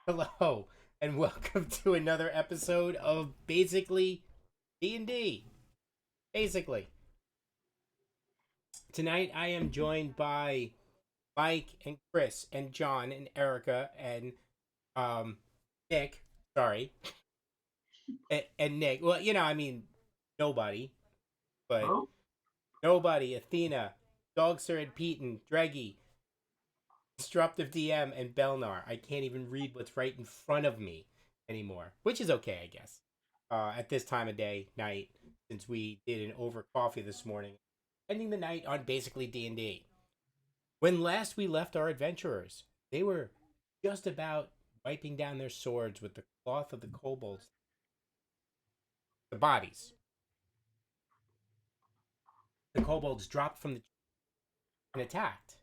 Hello, and welcome to another episode of basically D&D. Basically, tonight I am joined by Mike and Chris and John and Erica and um Nick. Sorry, and Nick. Well, I mean nobody, but Oh, nobody. Athena, Dogster and Peyton, Dreggy, Disruptive DM, and Belnar. I can't even read what's right in front of me anymore, which is okay, I guess. At this time of day, night, since we did an over coffee this morning, ending the night on basically D&D. When last we left our adventurers, they were just about wiping down their swords with the cloth of the kobolds, the bodies. The kobolds dropped from the and attacked,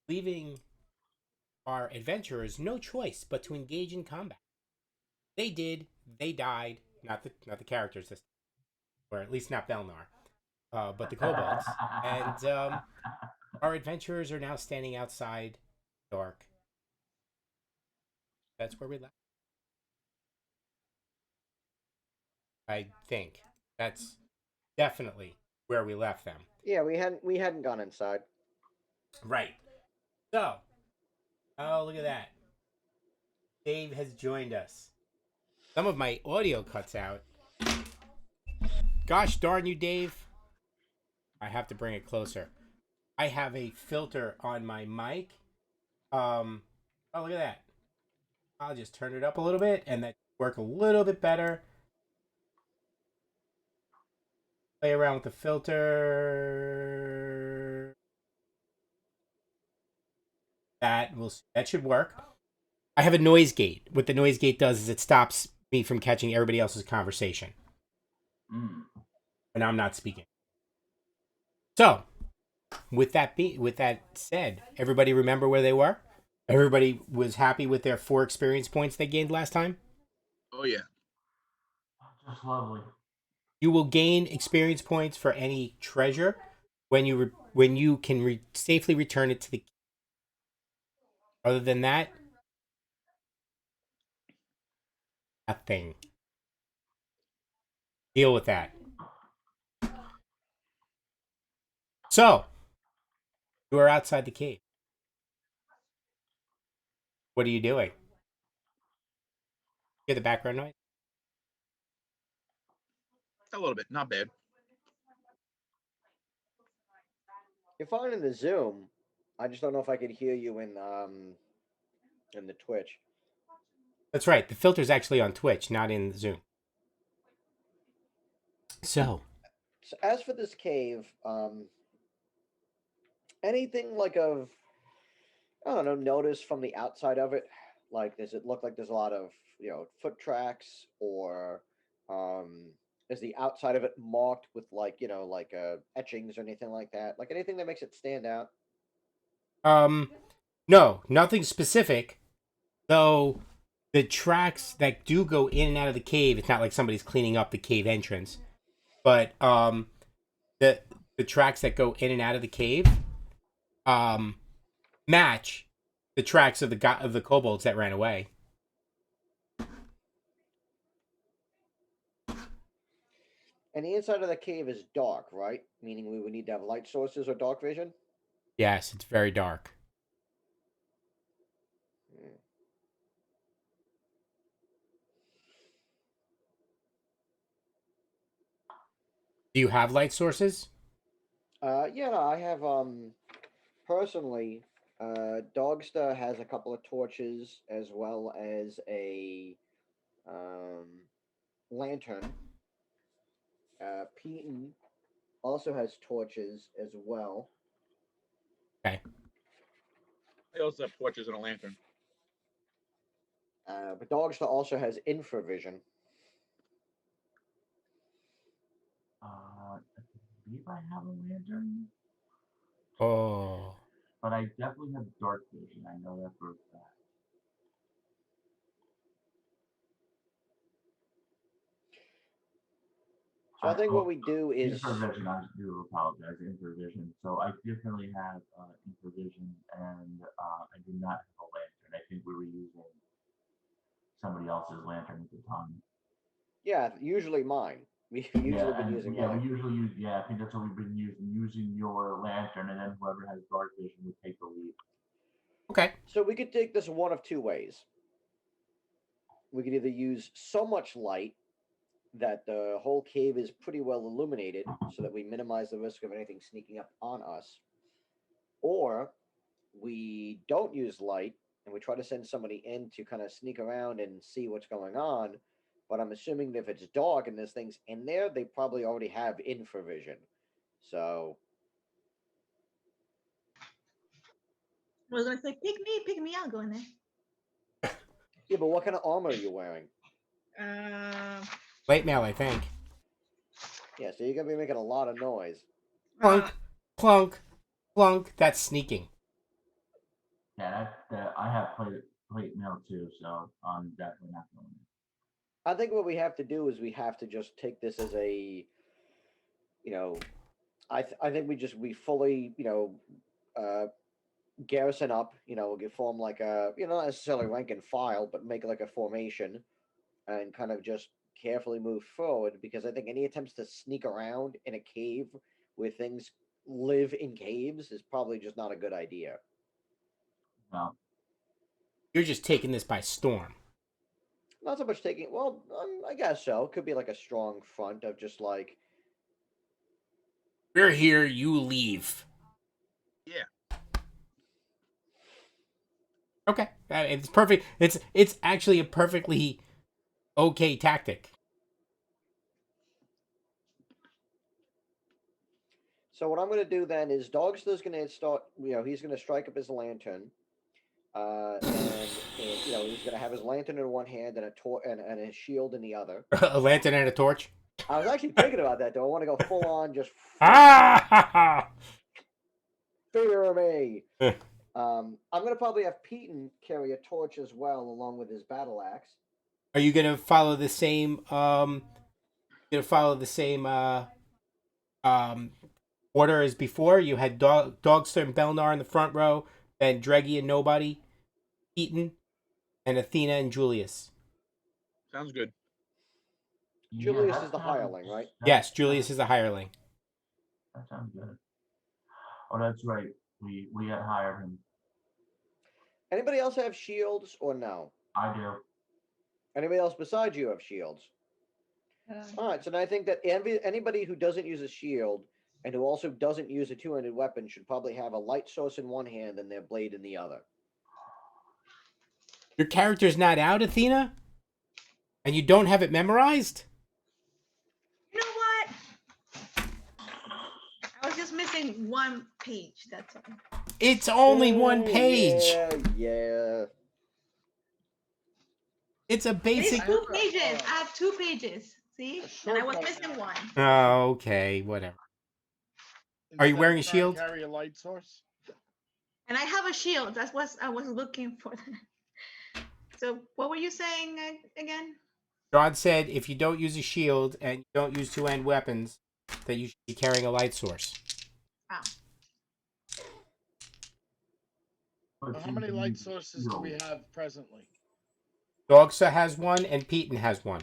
leaving our adventurers no choice but to engage in combat. They did. They died. Not the characters this, or at least not Belnar, but the kobolds. And our adventurers are now standing outside, dark. That's where we left. I think that's definitely where we left them. Yeah, we hadn't gone inside. Right. So, oh look at that. Dave has joined us. Some of my audio cuts out. Gosh darn you, Dave. I have to bring it closer. I have a filter on my mic. Oh look at that. I'll just turn it up a little bit and that work a little bit better. Play around with the filter. That should work. I have a noise gate. What the noise gate does is it stops me from catching everybody else's conversation mm. when I'm not speaking. So, with that said, everybody remember where they were? Everybody was happy with their 4 experience points they gained last time? Oh yeah. Just lovely. You will gain experience points for any treasure when you can safely return it to the. Other than that, nothing. Deal with that. So, you are outside the cave. What are you doing? Hear the background noise? A little bit, not bad. You're fine in the Zoom. I just don't know if I could hear you in the Twitch. That's right. The filter's actually on Twitch, not in Zoom. So, So as for this cave, anything like of I don't know, notice from the outside of it? Like, does it look like there's a lot of foot tracks, or um, is the outside of it marked with like etchings or anything like that? Like anything that makes it stand out? um, no, nothing specific. Though the tracks that do go in and out of the cave, it's not like somebody's cleaning up the cave entrance. But the the tracks that go in and out of the cave, um, match the tracks of the kobolds that ran away. And the inside of the cave is dark, right? Meaning we would need to have light sources or dark vision. Yes, it's very dark. Hmm. Do you have light sources? Yeah, no, I have personally, Dogsta has a couple of torches as well as a um, lantern. Peyton also has torches as well. Okay. I also have torches and a lantern. But Dogsta also has infravision. I believe I have a lantern, Oh, but I definitely have dark vision. I know that for a fact. So I think what Oh, we do is, infravision. I do apologize. Infravision. So I definitely have infravision, and I do not have a lantern. I think we were using somebody else's lantern at the time. Yeah, usually mine. We've usually been and using yeah, mine. we usually use. Yeah, I think that's what we've been using your lantern, and then whoever has dark vision would take the lead. Okay. So we could take this one of two ways. We could either use so much light that the whole cave is pretty well illuminated so that we minimize the risk of anything sneaking up on us, or we don't use light and we try to send somebody in to kind of sneak around and see what's going on. But I'm assuming that if it's dark and there's things in there, they probably already have infravision. So I was gonna say, pick me, I'll go in there. yeah, but what kind of armor are you wearing? Light mail, I think. Yeah, so you're gonna be making a lot of noise. Clunk, clunk, clunk. That's sneaking. Yeah, I have plate mail too, so I'm definitely not going. I think what we have to do is we have to just take this as a, you know, I think we fully, garrison up, form like a, not necessarily rank and file, but make like a formation and kind of just carefully move forward, because I think any attempts to sneak around in a cave where things live in caves is probably just not a good idea. No, You're just taking this by storm. Not so much taking, well, I guess so. It could be like a strong front of just like, We're here, you leave. Yeah. Okay. It's perfect. It's actually a perfectly okay tactic. so what I'm going to do then is Dogster's going to start, he's going to strike up his lantern. And he's going to have his lantern in one hand and and a shield in the other. A lantern and a torch. I was actually thinking about that though. I want to go full on, just Ah! fear me. I'm going to probably have Peyton carry a torch as well, along with his battle axe. Are you gonna follow the same? Gonna follow the same um order as before? You had Dogster and Belnar in the front row, then Dreggy and Nobody, Eaton, and Athena and Julius. Sounds good. Julius that is the sounds- hireling, right? Yes, Julius is the hireling. That sounds good. Oh, that's right. We had hired him. Anybody else have shields or no? I do. Anybody else besides you have shields? All right, so then I think that anybody who doesn't use a shield and who also doesn't use a two-handed weapon should probably have a light source in one hand and their blade in the other. Your character's not out, Athena? And you don't have it memorized? You know what? I was just missing one page. That's all. It's only one Oh, page. Yeah. It's a It is basic. 2 pages. I have 2 pages. See? And I was missing one. Oh, okay, whatever. Are you Instead wearing of a trying to shield? Carry a light source. And I have a shield. That's what I was looking for. So what were you saying again? God said if you don't use a shield and you don't use two-hand weapons, that you should be carrying a light source. Oh. But How you many can light use sources do we shield. have presently? Dogsa has one and Peyton has one.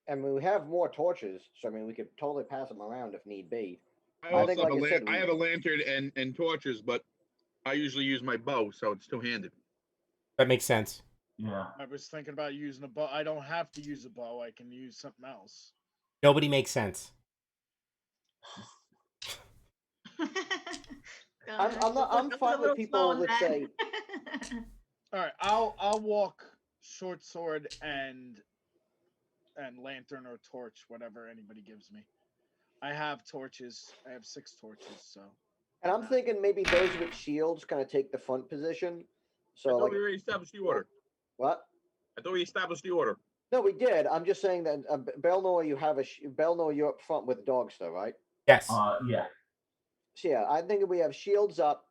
And we have more torches, so I mean we could totally pass them around if need be. I I also think, have like a I said, I have a lantern and torches, but I usually use my bow, so it's two-handed. That makes sense. Yeah. I was thinking about using a bow. I don't have to use a bow. I can use something else. Nobody makes sense. I'm fine with people, let's say. All right, I'll walk short sword and lantern or torch, whatever anybody gives me. I have torches. I have 6 torches, so. And I'm thinking maybe those with shields kind of take the front position. I So thought like we already established the order. what? I thought we established the order. No, we did. I'm just saying that Belnor, you have Belnor, you're up front with Dogster, right? Yes. Yeah. So yeah, I think if we have shields up,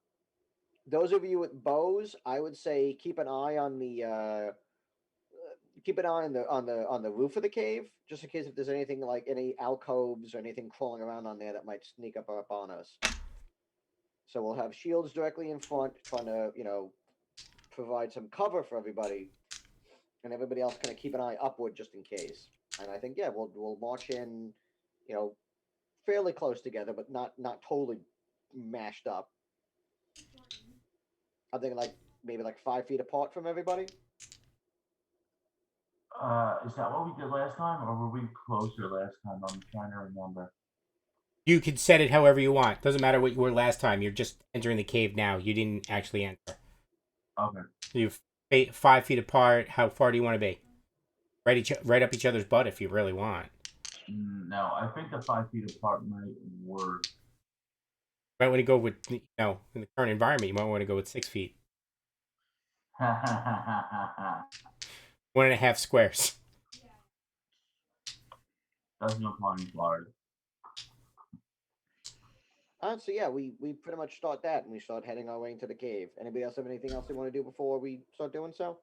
those of you with bows, I would say keep an eye on the on the roof of the cave, just in case if there's anything like any alcoves or anything crawling around on there that might sneak up on us. So we'll have shields directly in front, trying to provide some cover for everybody, and everybody else kind of keep an eye upward just in case. And I think, yeah, we'll march in, fairly close together, but not totally mashed up. I think like maybe like 5 feet apart from everybody. Is that what we did last time, or were we closer last time? I'm trying to remember. You can set it however you want. Doesn't matter what you were last time. You're just entering the cave now. You didn't actually enter. Okay. You 5 feet apart. How far do you want to be? Right up each other's butt if you really want. No, I think the 5 feet apart might work. You might want to go with, in the current environment, you might want to go with 6 feet. 1.5 squares. Doesn't apply in Florida. So yeah, we pretty much start that, and we start heading our way into the cave. Anybody else have anything else they want to do before we start doing so?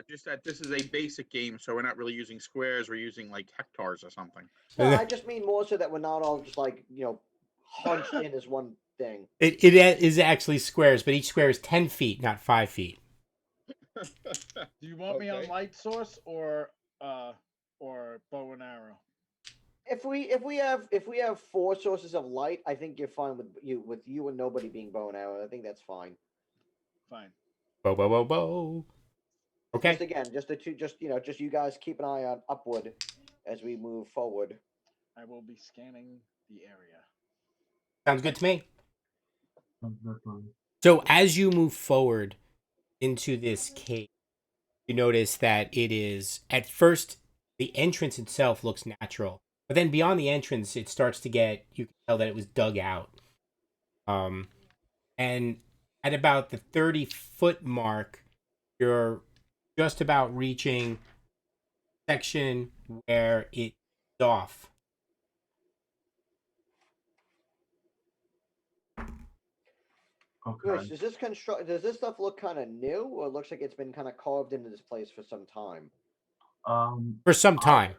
Just that this is a basic game, so we're not really using squares. We're using like hectares or something. No, I just mean more so that we're not all just like hunched in as one thing. It is actually squares, but each square is 10 feet, not 5 feet. Do you want me on Okay. light source or bow and arrow? If we have 4 sources of light, I think you're fine with you and nobody being bow and arrow. I think that's fine. Fine. Bo, bo, bo, bo. Okay. Just again, just the two, just you guys keep an eye on upward as we move forward. I will be scanning the area. Sounds good to me. So as you move forward into this cave, you notice that it is, at first, the entrance itself looks natural. But then beyond the entrance, it starts to get, you can tell that it was dug out. And at about the 30-foot mark, you're just about reaching section where it's off. Okay. Rich, does this stuff look kind of new, or it looks like it's been kind of carved into this place for some time? For some time.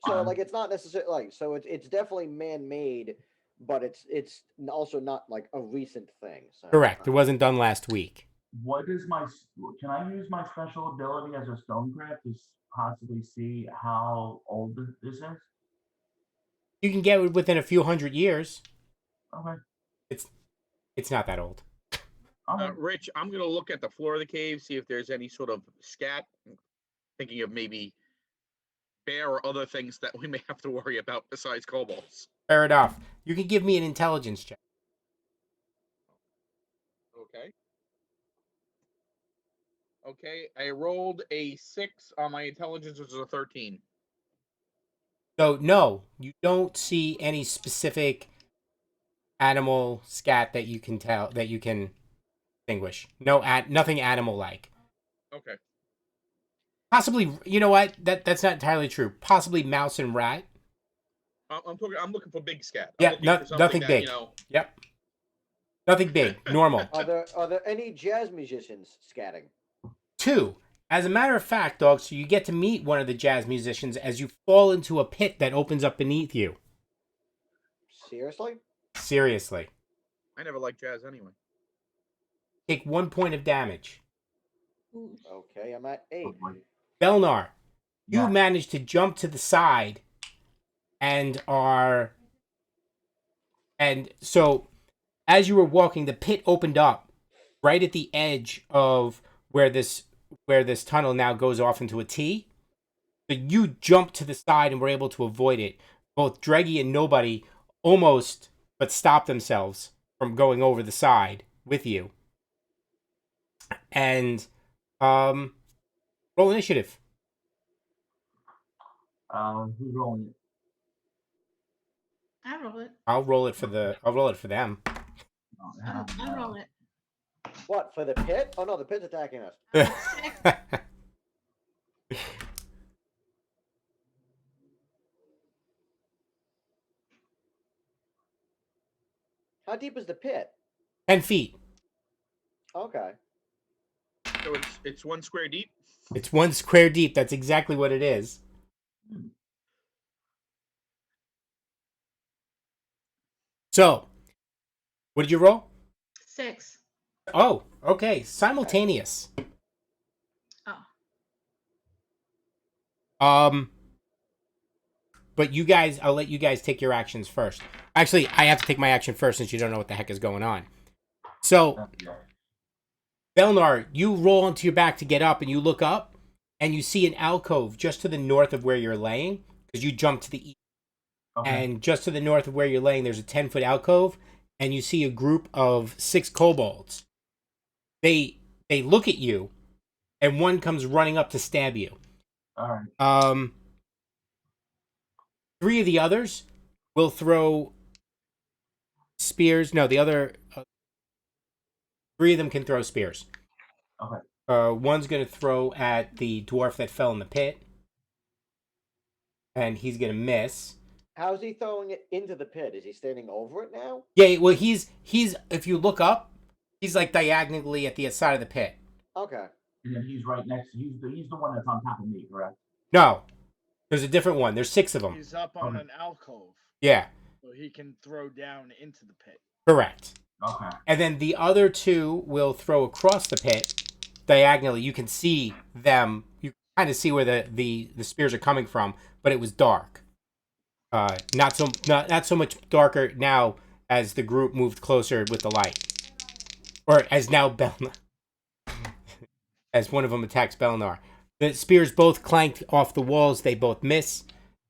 So like it's not necessarily like, so it's definitely man-made, but it's also not like a recent thing. So Correct. It wasn't done last week. What is can I use my special ability as a stonecraft to possibly see how old this is? You can get it within a few hundred years. Okay. It's not that old. Okay. Rich, I'm gonna look at the floor of the cave, see if there's any sort of scat. Thinking of maybe bear or other things that we may have to worry about besides kobolds. Fair enough. You can give me an intelligence check. Okay. Okay, I rolled a 6 on my intelligence, which is a 13. So no, you don't see any specific animal scat that you can distinguish. Nothing animal like. Okay. Possibly, you know what? That's not entirely true. Possibly mouse and rat. I'm looking for big scat. Yeah, I'm looking for something nothing that, big. Yep. Nothing big. Normal. Are there any jazz musicians scatting? 2. As a matter of fact, dog, so you get to meet one of the jazz musicians as you fall into a pit that opens up beneath you. Seriously? Seriously. I never liked jazz anyway. Take 1 point of damage. Ooh. Okay, I'm at 8. Belnar, you Yeah. managed to jump to the side and so as you were walking, the pit opened up right at the edge of where this tunnel now goes off into a T. So you jumped to the side and were able to avoid it. Both Dreggy and Nobody almost but stopped themselves from going over the side with you. And roll initiative. Who's rolling it? I roll it. I'll roll it for them. Oh, I roll it. What, for the pit? Oh no, the pit's attacking us. How deep is the pit? 10 feet. Okay. So it's 1 square deep. It's 1 square deep. That's exactly what it is. So, what did you roll? 6. Oh, okay. Simultaneous. Oh, But you guys, I'll let you guys take your actions first. Actually, I have to take my action first since you don't know what the heck is going on. So, Yeah. Belnar, you roll onto your back to get up, and you look up, and you see an alcove just to the north of where you're laying, because you jumped to the east. Okay. And just to the north of where you're laying, there's a 10-foot alcove, and you see a group of 6 kobolds. They look at you, and one comes running up to stab you. All right. 3 of the others will throw spears. No, the other 3 of them can throw spears. Okay. One's gonna throw at the dwarf that fell in the pit, and he's gonna miss. How's he throwing it into the pit? Is he standing over it now? Yeah, well, he's if you look up, he's like diagonally at the side of the pit. Okay. And then he's right next. He's the one that's on top of me, correct? No, there's a different one. There's 6 of them. He's up on Okay. an alcove, Yeah, so he can throw down into the pit. correct. Okay. And then the other 2 will throw across the pit diagonally. You can see them. You kind of see where the spears are coming from, but it was dark. Not so much darker now as the group moved closer with the light, or as now as one of them attacks Belnar. The spears both clanked off the walls. They both miss.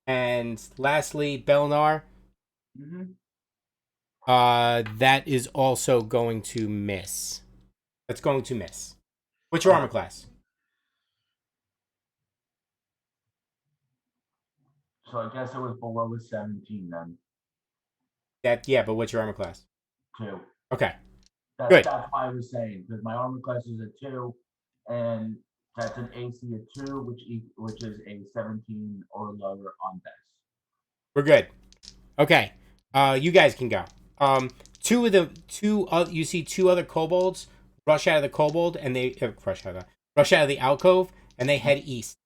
And lastly, Belnar, Mm-hmm. that is also going to miss. That's going to miss. What's your armor class? So I guess it was below a 17 then. Yeah, but what's your armor class? 2. Okay. That's Good. that's why I was saying, because my armor class is a 2, and that's an AC of 2, which is a 17 or lower on dice. We're good. Okay. You guys can go. You see 2 other kobolds rush out of the kobold, and they rush out of the alcove, and they head east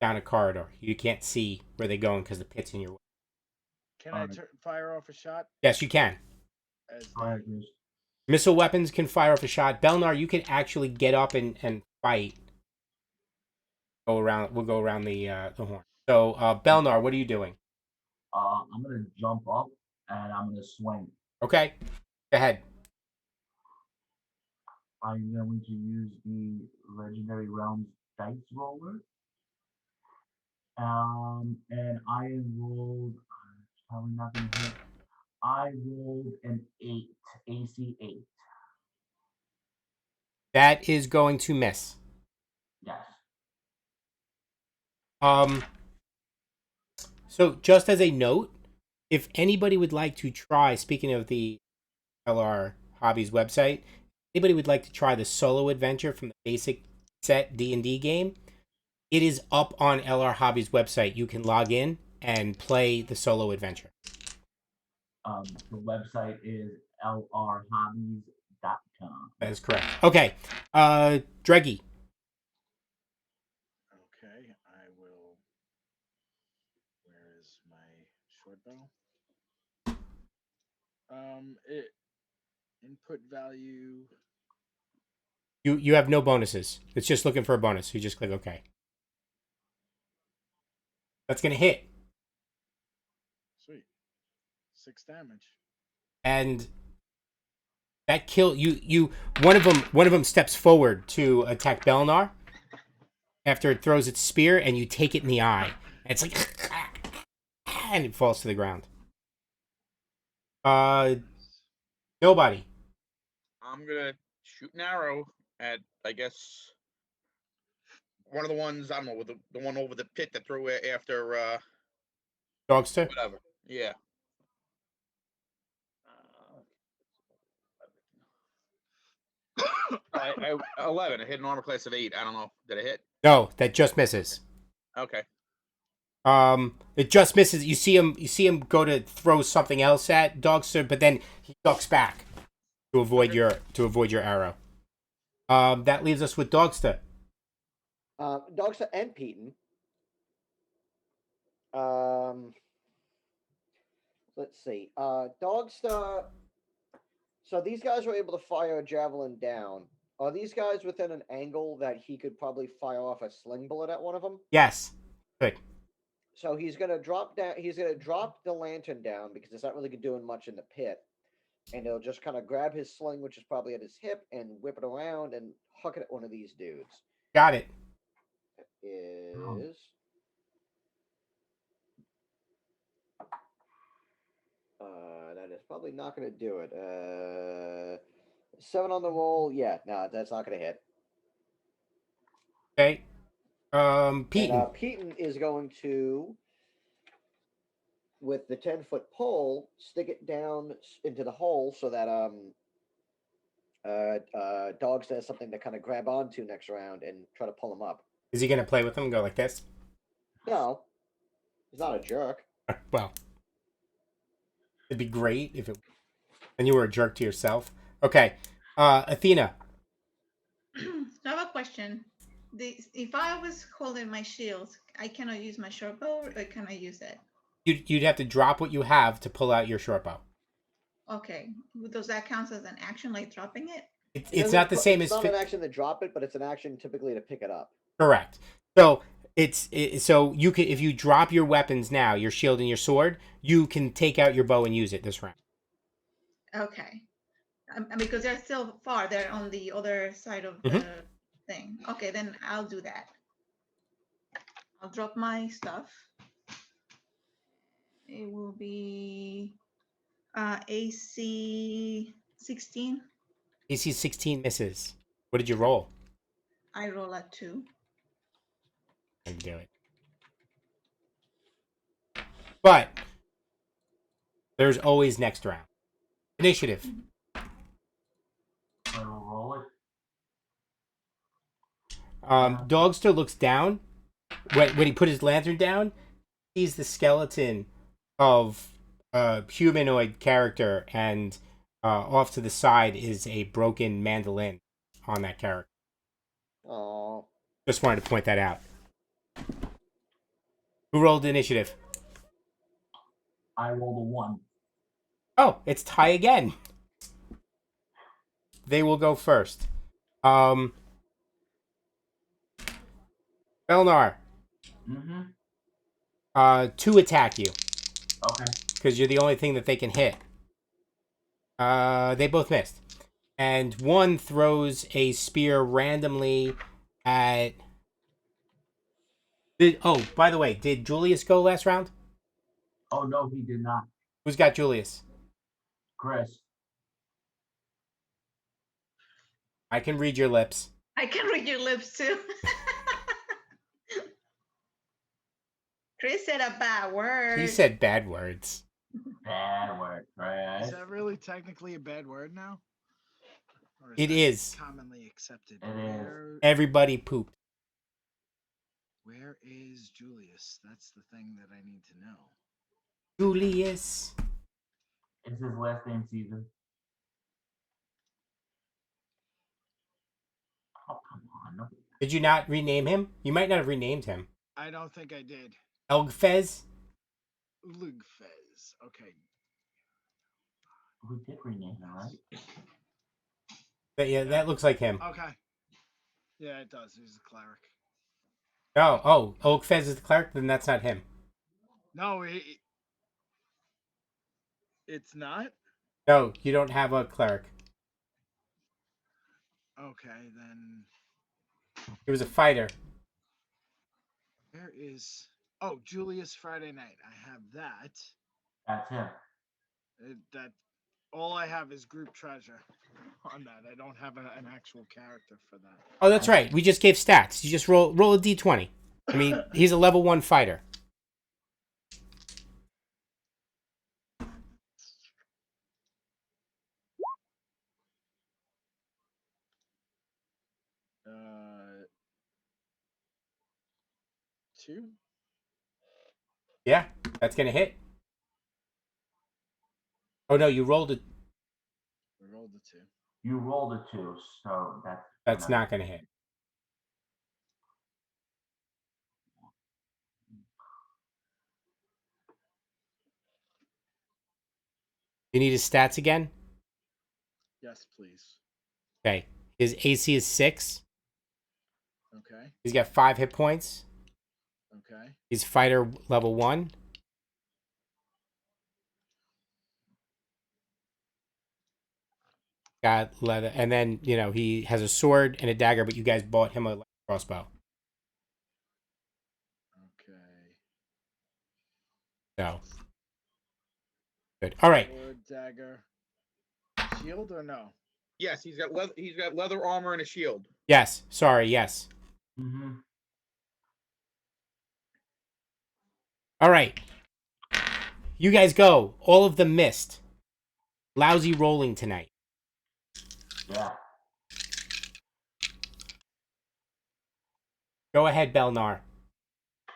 down a corridor. You can't see where they're going because the pit's in your way. Can I fire off a shot? Yes, you can. As Go ahead, Bruce. Missile weapons can fire off a shot. Belnar, you can actually get up and fight. We'll go around the horn. So, Belnar, what are you doing? I'm gonna jump up and I'm gonna swing. Okay, go ahead. I'm going to use the Legendary Realms dice roller. And I rolled. Probably not gonna hit. I rolled an 8, AC 8. That is going to miss. Yes. So just as a note, if anybody would like to try, speaking of the LR Hobbies website, anybody would like to try the solo adventure from the basic set D&D game, it is up on LR Hobbies website. You can log in and play the solo adventure. The website is lrhobbies.com. That is correct. Okay, Dreggy. Okay, I will. Where is my short bow? It input value. You have no bonuses. It's just looking for a bonus. You just click OK. That's gonna hit. Sweet. 6 damage. And that kill you one of them steps forward to attack Belnar after it throws its spear, and you take it in the eye. And it's like and it falls to the ground. Nobody. I'm gonna shoot an arrow at, I guess, one of the ones, I don't know, the one over the pit that threw it after Dogster. whatever. Yeah. 11. I hit an armor class of 8. I don't know. Did I hit? No, that just misses. Okay. It just misses. You see him go to throw something else at Dogster, but then he ducks back to avoid your arrow. That leaves us with Dogster. Dogster and Peyton. Let's see. Dogster So these guys were able to fire a javelin down. Are these guys within an angle that he could probably fire off a sling bullet at one of them? Yes. Good. So he's gonna drop down. He's gonna drop the lantern down because it's not really doing much in the pit, and he'll just kind of grab his sling, which is probably at his hip, and whip it around and huck it at one of these dudes. Got it. Is that is probably not going to do it. 7 on the roll. Yeah, no, that's not going to hit. Okay. And Peyton. Peyton is going to, with the 10-foot pole, stick it down into the hole so that Dogs has something to kind of grab onto next round and try to pull him up. Is he gonna play with him and go like this? No, he's not a jerk. Well, it'd be great if it. And you were a jerk to yourself. Okay. Athena. I have a question. If I was holding my shield, I cannot use my short bow, or can I use it? You'd have to drop what you have to pull out your short bow. Okay. Does that count as an action, like dropping it? It's not the same it's as. It's not an action to drop it, but it's an action typically to pick it up. Correct. So so you can, if you drop your weapons now, your shield and your sword, you can take out your bow and use it this round. Okay. Because they're still far. They're on the other side of the thing. Okay, then I'll do that. I'll drop my stuff. It will be AC 16. AC 16 misses. What did you roll? I roll a 2. And do it. But there's always next round. Initiative. I will roll it. Dog still looks down. When he put his lantern down, he's the skeleton of a humanoid character, and off to the side is a broken mandolin on that character. Oh. Just wanted to point that out. Who rolled the initiative? I rolled a 1. Oh, it's tie again. They will go first. Belnar. Mm-hmm. 2 attack you Okay. because you're the only thing that they can hit. They both missed. And 1 throws a spear randomly at. By the way, did Julius go last round? Oh, no, he did not. Who's got Julius? Chris. I can read your lips. I can read your lips too. Chris said a bad word. He said bad words. Bad word, Chris. Is that really technically a bad word now? Or It that is. commonly accepted. It is. Everybody pooped. Where is Julius? That's the thing that I need to know. Julius. It's his last name, Caesar. Oh, come on. No. Did you not rename him? You might not have renamed him. I don't think I did. Elgfez? Lugfez. Okay. We did rename him, right? Yeah, that looks like him. Okay. Yeah, it does. He's a cleric. Oh, Elgfez is the cleric? Then that's not him. No, it's not? No, you don't have a cleric. Okay, then He was a fighter. where is... Oh, Julius Friday Night. I have that. That's him. That all I have is group treasure on that. I don't have an actual character for that. Oh, that's right. We just gave stats. You just roll a d20. I mean, he's a level 1 fighter. Uh, 2? Yeah, that's gonna hit. Oh no, you rolled it. We rolled the 2. You rolled a 2, so That's not gonna hit. You need his stats again? Yes, please. Okay. His AC is 6. Okay. He's got 5 hit points. Okay. He's fighter level 1. Got leather, and then he has a sword and a dagger, but you guys bought him a crossbow. Okay. So good. All right. Sword, dagger, shield, or no? Yes, he's got leather. He's got leather armor and a shield. Yes. Sorry. Yes. Mm-hmm. All right. You guys go. All of them missed. Lousy rolling tonight. Yeah. Go ahead, Belnar.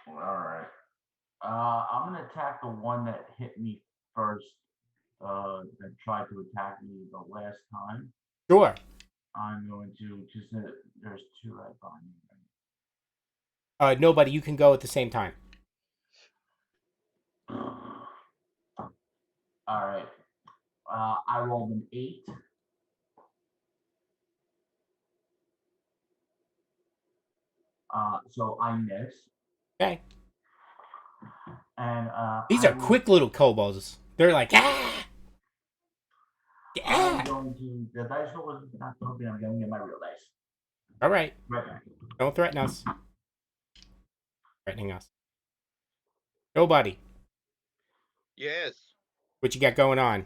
All right. I'm gonna attack the one that hit me first. That tried to attack me the last time. Sure. I'm going to just there's two right behind me. Nobody. You can go at the same time. All right. I rolled an 8. So I miss. Okay. And These are quick little kobolds. They're like, ah, I'm ah. going to the dice roll is not open. I'm going to get my real dice. All right. Right back. Don't threaten us. Threatening us. Nobody. Yes. What you got going on?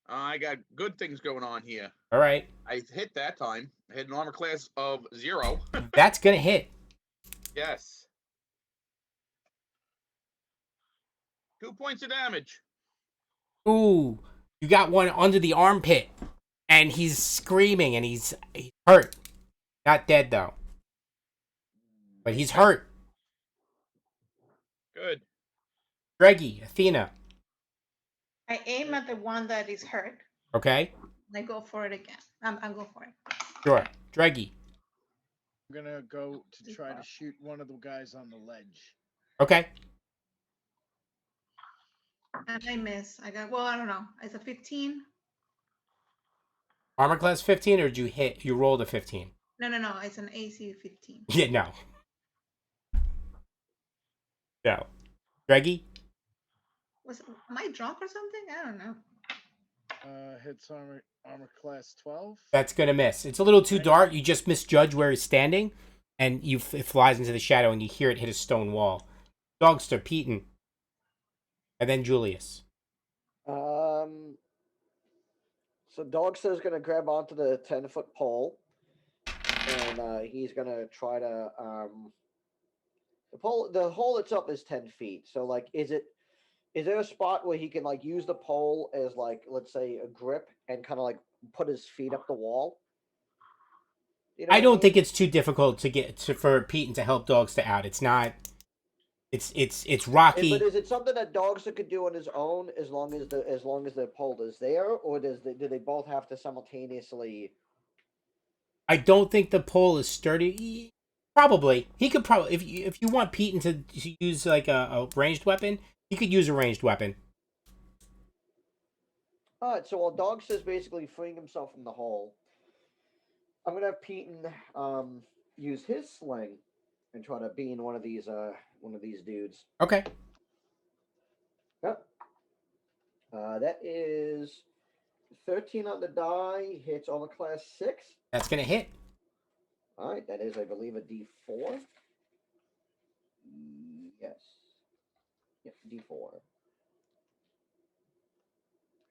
I got good things going on here. All right. I hit that time. I hit an armor class of 0. That's gonna hit. Yes. 2 points of damage. Ooh, you got one under the armpit, and he's screaming, and he's hurt. Not dead though, but he's hurt. Good. Greggy, Athena. I aim at the one that is hurt. Okay. I go for it again. I'll go for it. Sure. Dreggy. I'm gonna go to try to shoot one of the guys on the ledge. Okay. And I miss. I got, well, I don't know. It's a 15. Armor class 15, or did you hit? You rolled a 15. No. It's an AC 15. Yeah, no. No. Greggy. Am I drunk or something? I don't know. Hits armor class 12. That's gonna miss. It's a little too dark. You just misjudge where he's standing, and it flies into the shadow, and you hear it hit a stone wall. Dogster, Peton, and then Julius. So Dogster's gonna grab onto the 10-foot pole, and he's gonna try to the hole itself is 10 feet. So like, is there a spot where he can like use the pole as like, let's say, a grip and kind of like put his feet up the wall? You know I what don't mean? think it's too difficult to get for Peton to help Dogster out. It's not. It's rocky. But is it something that Dogster could do on his own as long as the pole is there, or do they both have to simultaneously? I don't think the pole is sturdy. Probably he could probably if you want Peton to use like a ranged weapon, he could use a ranged weapon. All right. So while Dogster's basically freeing himself from the hole, I'm gonna have Peton use his sling and try to bean one of these dudes. Okay. Yep. That is 13 on the die. Hits armor class 6. That's gonna hit. All right. That is, I believe, a D4. Yes. Yep. D4.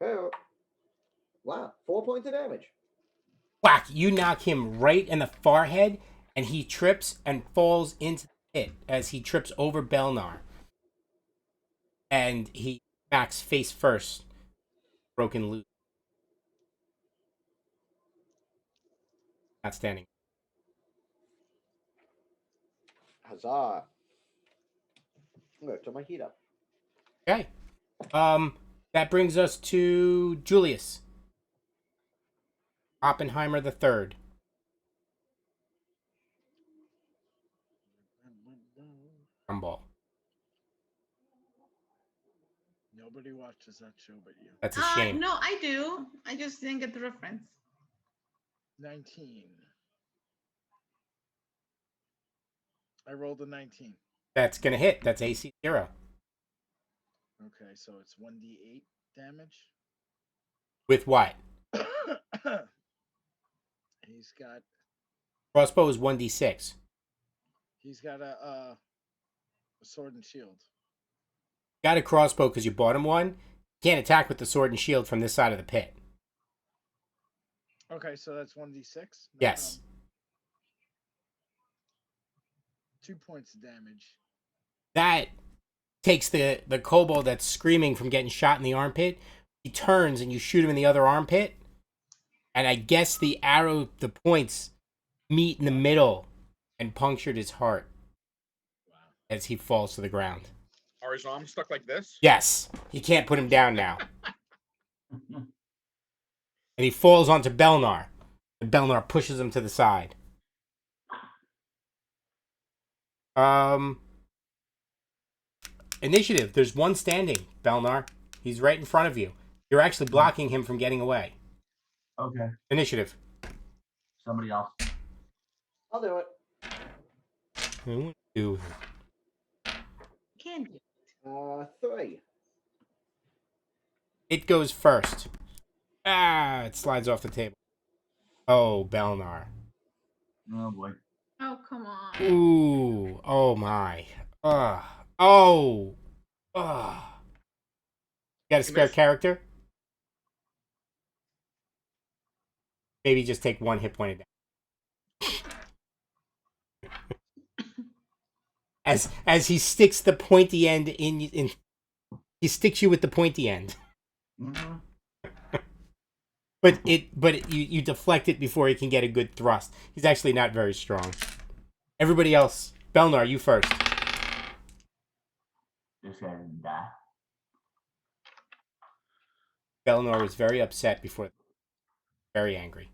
Oh. Wow. 4 points of damage. Whack! You knock him right in the forehead, and he trips and falls into the pit as he trips over Belnar. And he backs face first, broken loose. Not standing. Huzzah. I'm gonna turn my heat up. Okay. That brings us to Julius. Oppenheimer the Third. Gumball. Nobody watches that show but you. That's a shame. No, I do. I just didn't get the reference. 19. I rolled a 19. That's gonna hit. That's AC 0. Okay, so it's 1d8 damage. With what? He's got Crossbow is 1d6. a sword and shield. Got a crossbow because you bought him one. Can't attack with the sword and shield from this side of the pit. Okay, so that's 1d6. Yes. 2 points of damage. That takes the kobold that's screaming from getting shot in the armpit. He turns and you shoot him in the other armpit. And I guess the points meet in the middle and punctured his heart as he falls to the ground. Are his arms stuck like this? Yes, he can't put him down now. And he falls onto Belnar. And Belnar pushes him to the side. Initiative. There's one standing, Belnar. He's right in front of you. You're actually blocking him from getting away. Okay. Initiative. Somebody else. I'll do it. Who do? Can do. 3. It goes first. Ah, it slides off the table. Oh, Belnar. Oh boy. Oh, come on. Ooh. Oh my. Oh. Ugh. Got a spare missed. character? Maybe just take one hit point down. As he sticks the pointy end in he sticks you with the pointy end. Mm-hmm. But you deflect it before he can get a good thrust. He's actually not very strong. Everybody else, Belnar, you first. This guy didn't die. Belnar was very upset before, very angry.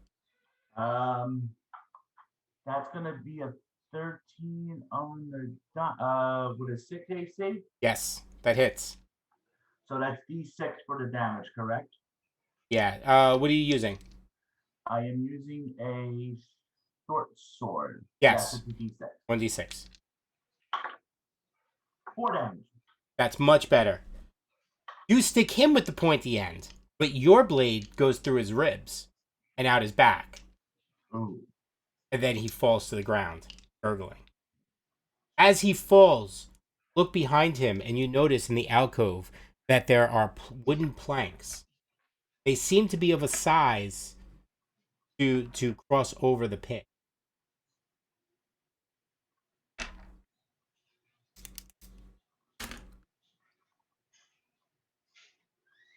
That's gonna be a 13 on the with a 6 AC. Yes, that hits. So that's D6 for the damage, correct? Yeah. What are you using? I am using a short sword. Yes. It's a D6. 1d6. 4 damage. That's much better. You stick him with the pointy end, but your blade goes through his ribs and out his back. Ooh. And then he falls to the ground, gurgling. As he falls, look behind him and you notice in the alcove that there are wooden planks. They seem to be of a size to cross over the pit.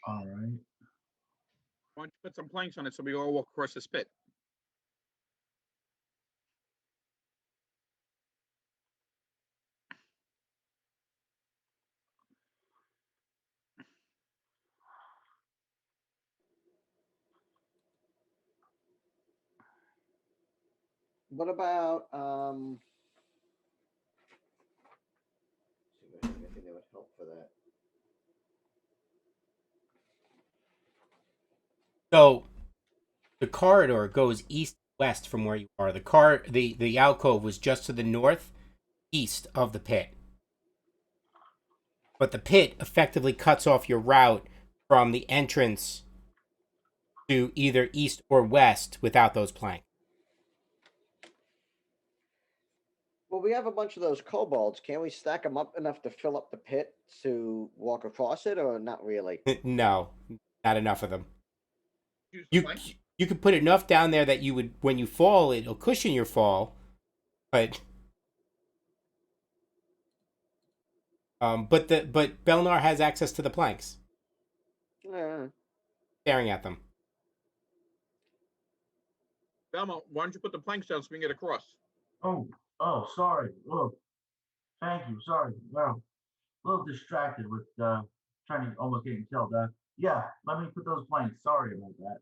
All right. Why don't you put some planks on it so we all walk across this pit? What about see if there's anything that would help for that. So the corridor goes east-west from where you are. The alcove was just to the northeast of the pit. But the pit effectively cuts off your route from the entrance to either east or west without those planks. Well, we have a bunch of those kobolds. Can we stack them up enough to fill up the pit to walk across it, or not really? No, not enough of them. Use You planks? you could put enough down there that you would, when you fall, it'll cushion your fall, but but Belnar has access to the planks, Uh, staring at them. Velma, why don't you put the planks down so we can get across? Oh, sorry. Oh, thank you. Sorry. Well, a little distracted with trying to almost getting killed. Yeah, let me put those planks. Sorry about that.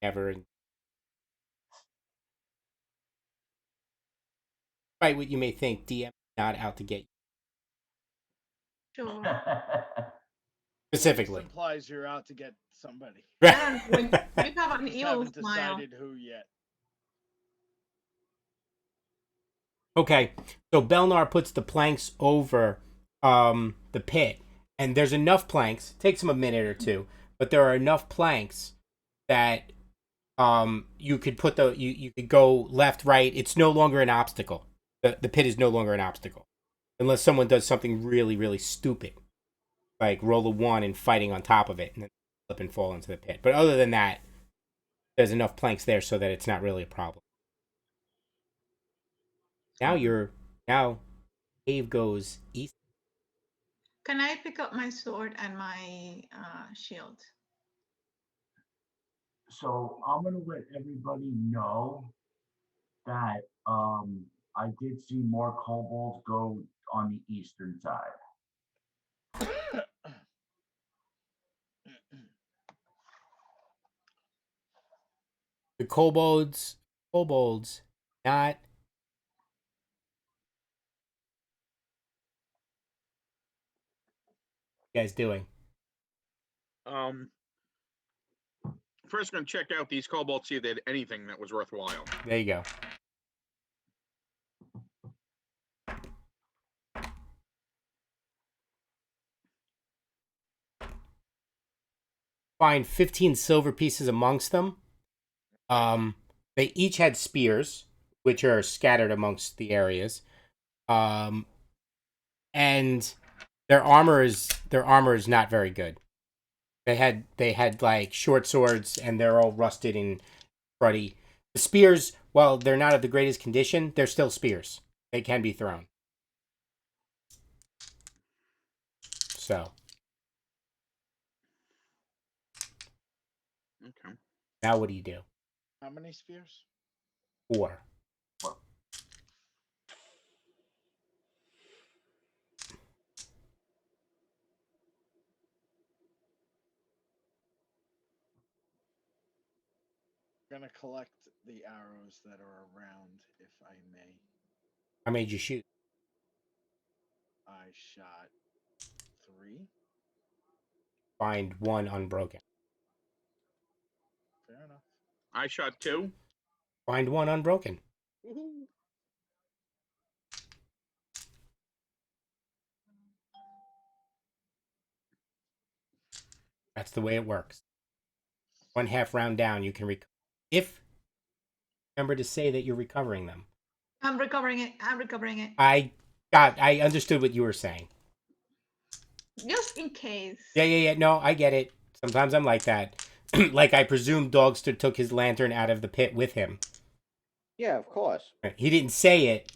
Never. Despite what you may think, DM is not out to get you Sure. This specifically. implies you're out to get somebody. I don't know. You have an Just evil haven't smile. decided who yet. Okay, so Belnar puts the planks over the pit, and there's enough planks. It takes him a minute or two, but there are enough planks that you could put you could go left, right. It's no longer an obstacle. The pit is no longer an obstacle unless someone does something really really stupid, like roll a one and fighting on top of it and then slip and fall into the pit. But other than that, there's enough planks there so that it's not really a problem. Now cave goes east. Can I pick up my sword and my shield? So I'm gonna let everybody know that I did see more kobolds go on the eastern side. The kobolds, not. What you guys doing? First, gonna check out these kobolds, see if they had anything that was worthwhile. There you go. Find 15 silver pieces amongst them. They each had spears, which are scattered amongst the areas. And their armor is not very good. They had like short swords, and they're all rusted and cruddy. The spears, while they're not of the greatest condition, they're still spears. They can be thrown. So Okay. now what do you do? How many spears? 4. I'm gonna collect the arrows that are around, if I may. How many did you shoot? I shot 3. Find 1 unbroken. Fair enough. I shot 2. Find 1 unbroken. Woohoo. That's the way it works. 1 half round down, you can remember to say that you're recovering them. I'm recovering it. I'm recovering it. I understood what you were saying. Just in case. Yeah. No, I get it. Sometimes I'm like that. Like I presume Dogster took his lantern out of the pit with him. Yeah, of course. He didn't say it.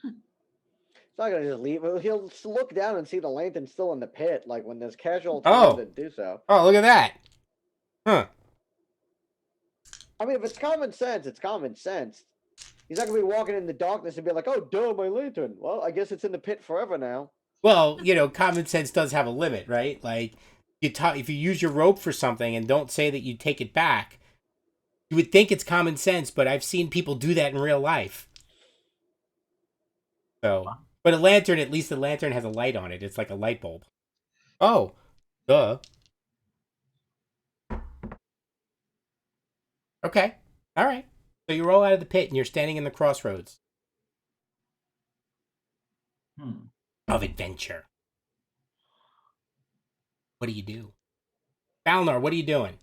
It's not gonna just leave. He'll look down and see the lantern still in the pit, like when there's casual Oh. time to do so. Oh, look at that. Huh. I mean, if it's common sense, it's common sense. He's not gonna be walking in the darkness and be like, "Oh, duh, my lantern." Well, I guess it's in the pit forever now. Well, common sense does have a limit, right? Like if you use your rope for something and don't say that you take it back, you would think it's common sense, but I've seen people do that in real life. So, but a lantern, at least the lantern has a light on it. It's like a light bulb. Oh, duh. Okay. All right. So you roll out of the pit and you're standing in the crossroads of adventure. What do you do? Balnor, what are you doing?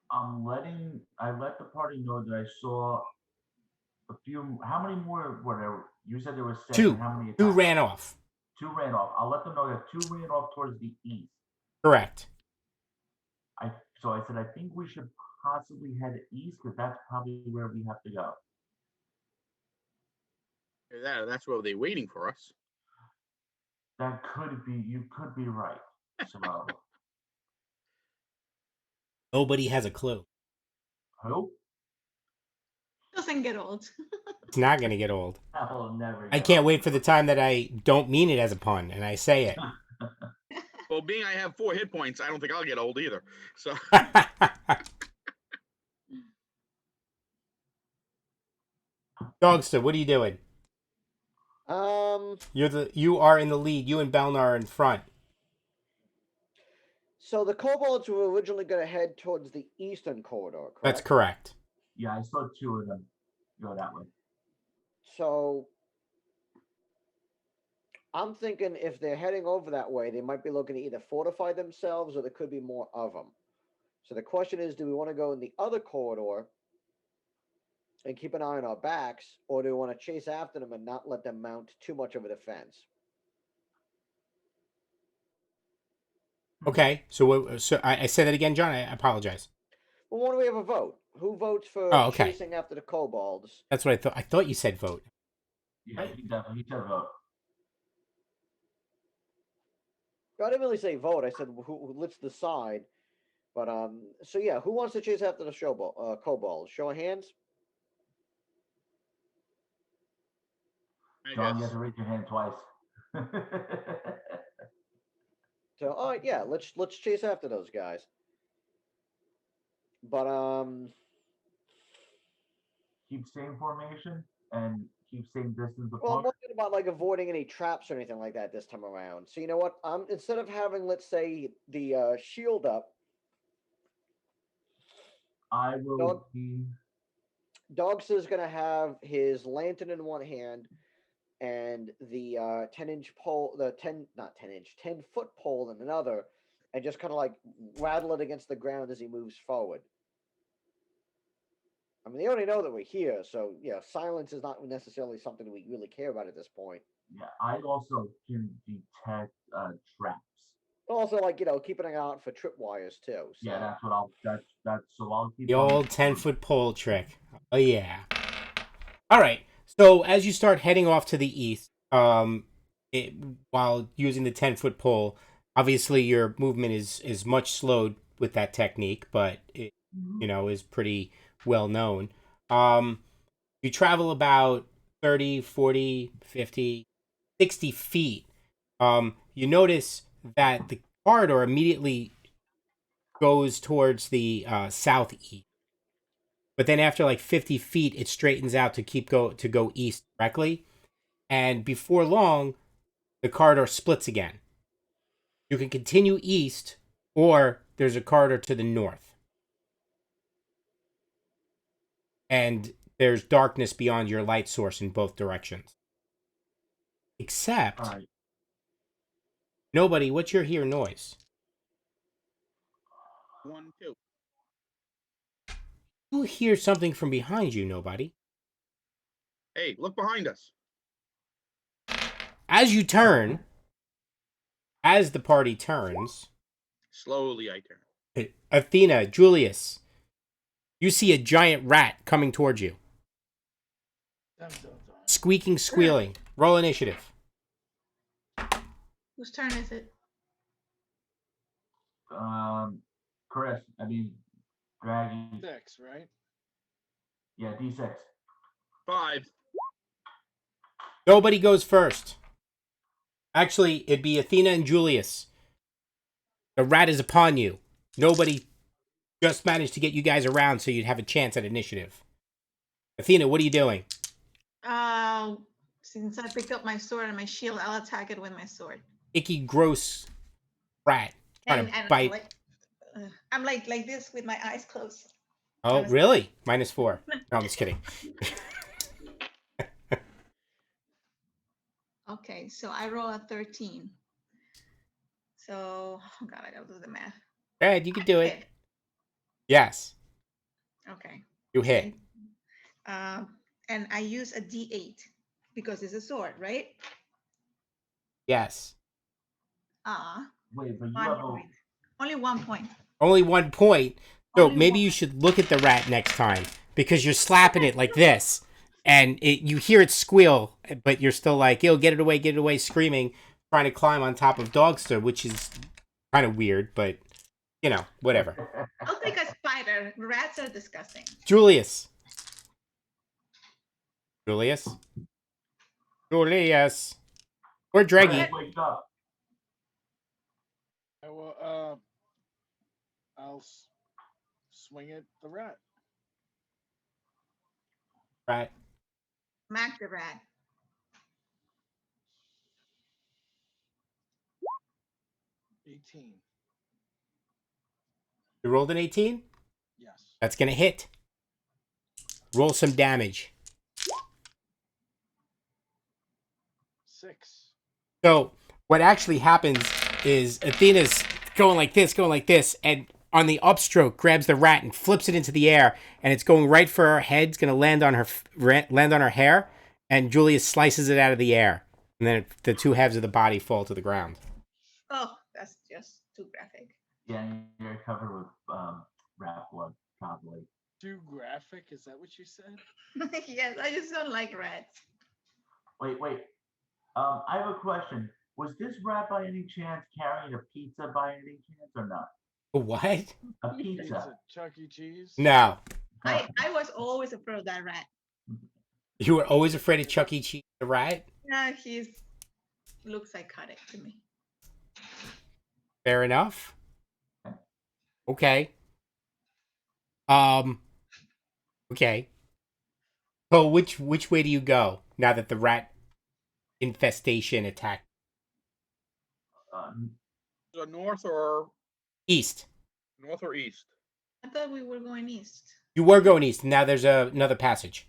I let the party know that I saw a few. How many more? Whatever you said there was 7. 2. How many? 2 attacked? ran off. 2 ran off. I'll let them know that 2 ran off towards the east. Correct. So I said I think we should possibly head east because that's probably where we have to go. That's where they're waiting for us. That could be. You could be right. So Nobody has a clue. who? Doesn't get old. It's not going to get old. That will never. I can't wait for the time that I don't mean it as a pun and I say it. Well, being I have 4 hit points, I don't think I'll get old either. So Dogster, what are you doing? You are in the lead. You and Balnar are in front. So the kobolds were originally going to head towards the eastern corridor, correct? That's correct. Yeah, I saw two of them go that way. So I'm thinking if they're heading over that way, they might be looking to either fortify themselves or there could be more of them. So the question is, do we want to go in the other corridor and keep an eye on our backs, or do we want to chase after them and not let them mount too much of a defense? Okay, so I said that again, John. I apologize. Well, why don't we have a vote? Who votes for Oh, okay. chasing after the kobolds? That's what I thought. I thought you said vote. Yeah, he definitely said vote. I didn't really say vote. I said let's decide. But so yeah, who wants to chase after the kobolds? Show of hands. I John, you guess. have to raise your hand twice. So all right, yeah, let's chase after those guys. But Keep same formation and keep same distance well, I'm apart. wondering about like avoiding any traps or anything like that this time around. So you know what? Instead of having, let's say, the shield up, I will Dog- be. Dogs is gonna have his lantern in one hand and the 10-inch pole, the 10 not 10-inch, 10-foot pole in another, and just kind of like rattle it against the ground as he moves forward. I mean, they already know that we're here, so yeah, silence is not necessarily something we really care about at this point. Yeah, I also can detect traps. Also, like keeping an eye out for tripwires too. So. Yeah, that's what I'll. That's so I'll keep The on. old 10-foot pole trick. Oh yeah. All right. So as you start heading off to the east, while using the 10-foot pole, obviously your movement is much slowed with that technique, but it is pretty well known. You travel about 30, 40, 50, 60 feet. You notice that the corridor immediately goes towards the southeast. But then after like 50 feet, it straightens out to go east directly. And before long, the corridor splits again. You can continue east, or there's a corridor to the north. And there's darkness beyond your light source in both directions. Except, All right. nobody, what's your hear noise? 1, 2. You hear something from behind you, nobody. Hey, look behind us. As you turn, as the party turns, Slowly I turn. Athena, Julius, you see a giant rat coming towards you. Dun, dun, dun. Squeaking, squealing. Roll initiative. Whose turn is it? Chris. I mean, Draggy. 6, right? Yeah, D6. 5. Nobody goes first. Actually, it'd be Athena and Julius. The rat is upon you. Nobody just managed to get you guys around so you'd have a chance at initiative. Athena, what are you doing? Since I picked up my sword and my shield, I'll attack it with my sword. Icky, gross rat. Trying to bite. I'm like this with my eyes closed. Oh, really? -4. No, I'm just kidding. Okay, so I roll a 13. So, oh God, I gotta do the math. Ed, you can do it. Hit. Yes, Okay. you hit. And I use a D8 because it's a sword, right? Yes. Wait, but you 1 have a. point. Only 1 point. Only 1 point. So Only maybe one. you should look at the rat next time because you're slapping it like this. And you hear it squeal, but you're still like, yo, get it away, screaming, trying to climb on top of Dogster, which is kind of weird, but, whatever. I'll take a spider. Rats are disgusting. Julius. Julius. Julius. Or Dreggy. Wake up. I will, I'll swing at the rat. Right. Smack the rat. 18. You rolled an 18? Yes. That's going to hit. Roll some damage. 6. So what actually happens is Athena's going like this, and on the upstroke grabs the rat and flips it into the air, and it's going right for her head. It's going to land on her hair, and Julius slices it out of the air, and then the two halves of the body fall to the ground. Oh, that's just too graphic. Yeah, you're covered with rat blood, probably. Too graphic? Is that what you said? Yes, I just don't like rats. Wait. I have a question. Was this rat by any chance carrying a pizza by any chance or not? What? A pizza. Pizza, Chuck E. Cheese? No. I was always afraid of that rat. You were always afraid of Chuck E. Cheese, the rat? Yeah, he looks psychotic to me. Fair enough. Okay. Okay. So which way do you go now that the rat infestation attacked? So north or East. east? I thought we were going east. You were going east. Now there's another passage.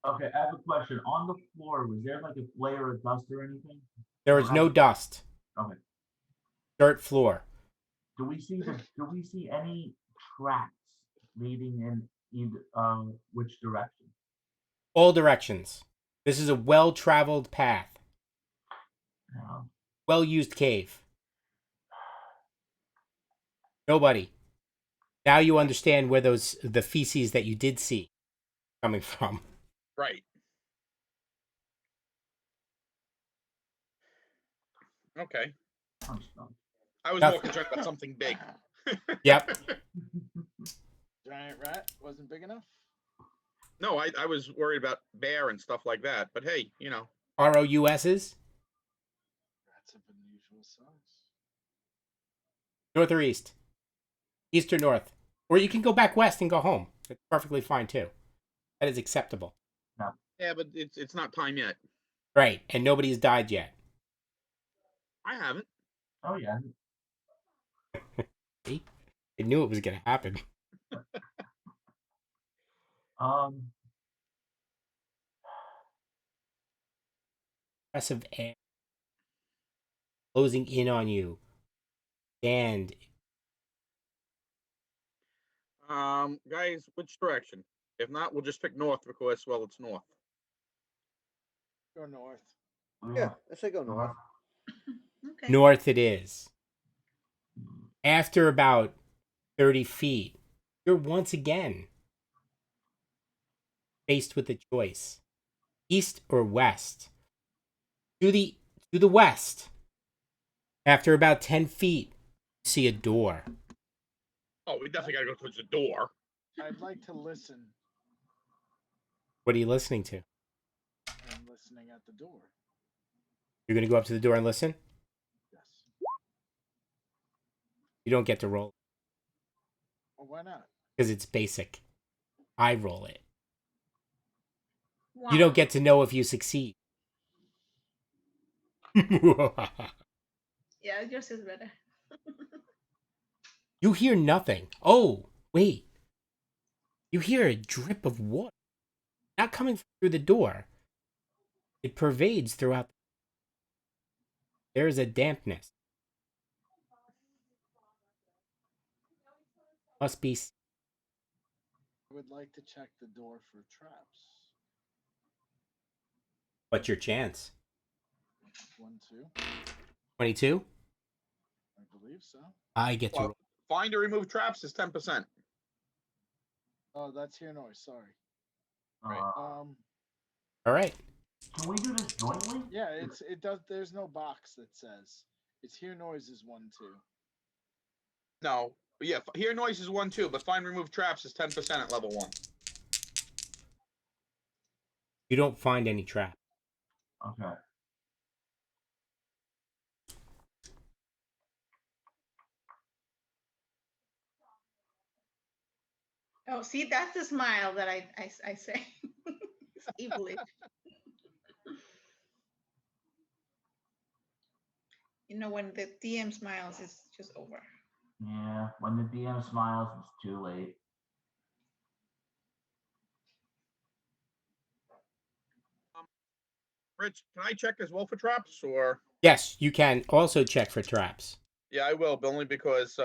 Okay, I have a question. On the floor, was there like a layer of dust or anything? There is no dust. Okay. Dirt floor. Do we see any tracks leading in either which direction? All directions. This is a well-traveled path. Well-used cave. Nobody. Now you understand where the feces that you did see coming from. Right. Okay. I was more concerned about something big. Yep. Giant rat wasn't big enough? No, I was worried about bear and stuff like that. But hey, ROUSs? Rats of unusual size. North or east? East or north? Or you can go back west and go home. That's perfectly fine too. That is acceptable. Yeah, but it's not time yet. Right. And nobody's died yet. I haven't. Oh yeah. See? I knew it was going to happen. Oppressive air closing in on you. And Guys, which direction? If not, we'll just pick north because, well, it's north. Go north. Yeah, I say go north. Okay. north it is. After about 30 feet, you're once again faced with a choice. East or west? To the west. After about 10 feet, you see a door. Oh, we definitely got to go towards the door. I'd like to listen. What are you listening to? I'm listening at the door. You're going to go up to the door and listen? Yes. You don't get to roll Well, why not? because it's basic. I roll it. Wow. You don't get to know if you succeed. Yeah, yours is better. You hear nothing. Oh, wait. You hear a drip of water. Not coming through the door. It pervades throughout. There is a dampness. Must be. I would like to check the door for traps. What's your chance? 1, 2. 22? I believe so. I get to roll. Find or remove traps is 10%. Oh, that's here noise. Sorry. Right. All right. Can we do this jointly? Yeah, it does. There's no box that says it's hear noise is 1, 2. No. But yeah, hear noise is 1, 2, but find remove traps is 10% at level 1. You don't find any trap. Okay. Oh, see, that's the smile that I say. It's evilish. When the DM smiles, it's just over. Yeah, when the DM smiles, it's too late. Rich, can I check as well for traps, or? Yes, you can also check for traps. Yeah, I will, but only because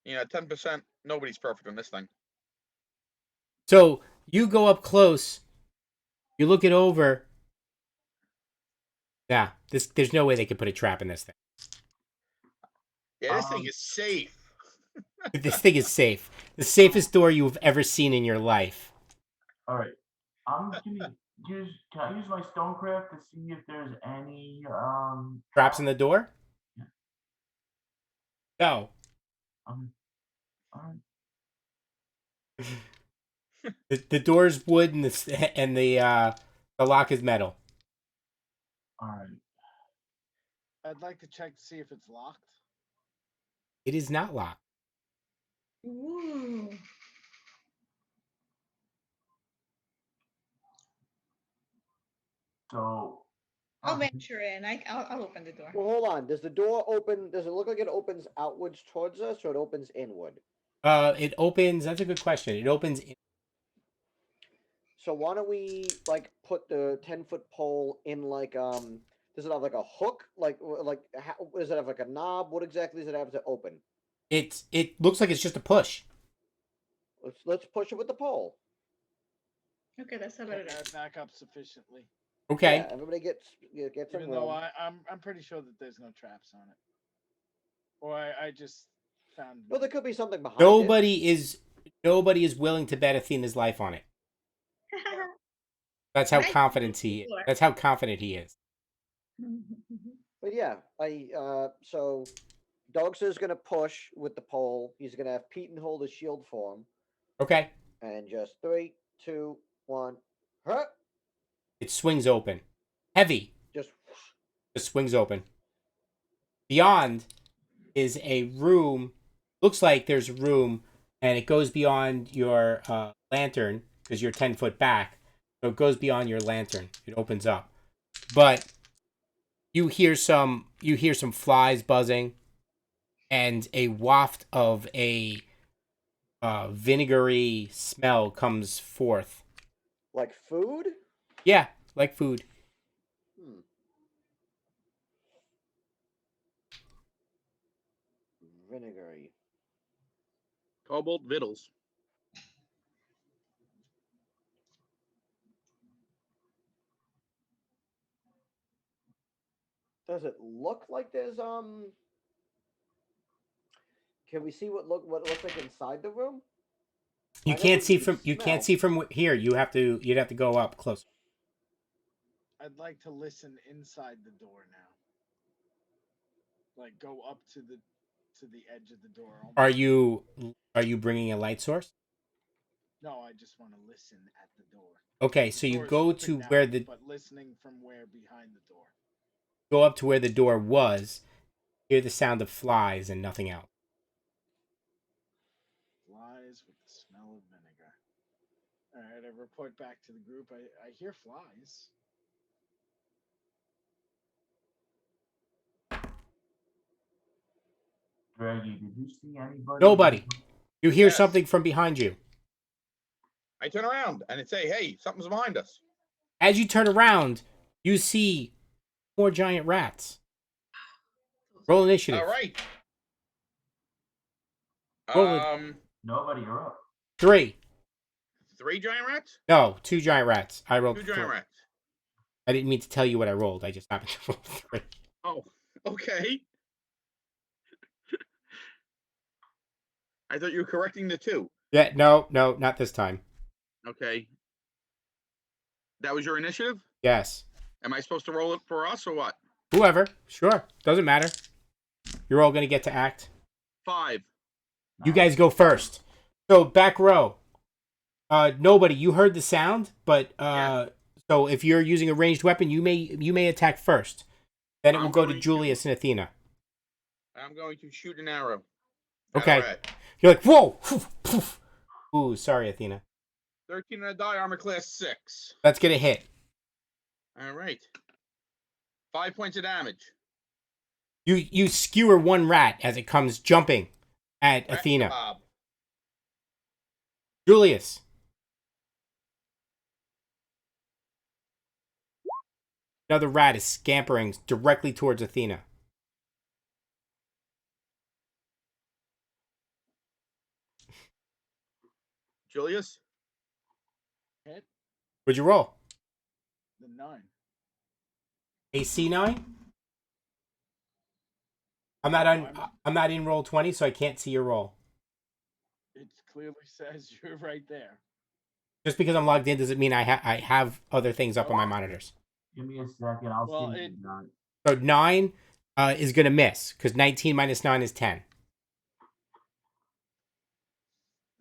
10%. Nobody's perfect on this thing. So you go up close, you look it over. Yeah, there's no way they could put a trap in this thing. Yeah, this thing Um, is safe. This thing is safe. The safest door you've ever seen in your life. all right. I'm gonna can I use my stonecraft to see if there's any Traps in the door? Yeah. No. All right. The door's wood and the lock is metal. All right. I'd like to check to see if it's locked. It is not locked. Ooh. So I'll okay. venture in. I'll open the door. Well, hold on. Does the door open? Does it look like it opens outwards towards us, or it opens inward? It opens. That's a good question. It opens. So why don't we like put the 10-foot pole in like Does it have like a hook? Does it have like a knob? What exactly does it have to open? It looks like it's just a push. Let's push it with the pole. Okay, that's a Can better. I back up sufficiently? Okay. Yeah, everybody gets some Even though room. I'm pretty sure that there's no traps on it. Or I just found. Well, there could be something behind it. Nobody is willing to bet Athena's life on it. That's how Nice confident door. That's how confident he is. But yeah, so Dogster's gonna push with the pole. He's gonna have Pete and hold his shield for him. Okay. And just 3, 2, 1, huh? It swings open. Heavy. Just Just swings open. Beyond is a room. Looks like there's a room, and it goes beyond your lantern because you're 10 foot back. So it goes beyond your lantern. It opens up, but you hear some flies buzzing, and a waft of a vinegary smell comes forth. like food. Yeah, like food. Hmm. Vinegary. Cobalt Vittles. Does it look like there's Can we see what it looks like inside the room? You can't see from here. You'd have to go up closer. I'd like to listen inside the door now. Like go up to the edge of the door. Are you bringing a light source? No, I just want to listen at the door. Okay, The so you door is go open to now, where the but listening from where behind the door. go up to where the door was. Hear the sound of flies and nothing else. Flies with the smell of vinegar. All right, I report back to the group. I hear flies. Draggy, did you see anybody? Nobody. You hear Yes. something from behind you. I turn around and it say, "Hey, something's behind us." As you turn around, you see more giant rats. Roll initiative. All right. Roll it. Nobody, you're up. 3. 3 giant rats. No, 2 giant rats. I rolled 2 giant 3. rats. I didn't mean to tell you what I rolled. I just happened to roll 3. Oh, okay. I thought you were correcting the 2. Yeah, no, not this time. Okay. That was your initiative? Yes. Am I supposed to roll it for us or what? Whoever. Sure. Doesn't matter. You're all going to get to act. 5. You guys go first. So, back row. Nobody. You heard the sound, but Yeah. so if you're using a ranged weapon, you may attack first. Then it will I'm go to going to- Julius and Athena. I'm going to shoot an arrow. Okay. Rat. You're like, whoa! Ooh, sorry, Athena. 13 on a die, armor class 6. That's gonna hit. All right. 5 points of damage. You skewer one rat as it comes jumping at Rat Athena. kebab. Julius. Another rat is scampering directly towards Athena. Julius? Hit What'd you roll? the 9. AC 9? I'm not in roll 20, so I can't see your roll. It clearly says you're right there. Just because I'm logged in doesn't mean I have other things up on my monitors. Give me a second. I'll Well, see. it- So 9 is going to miss because 19 minus 9 is 10.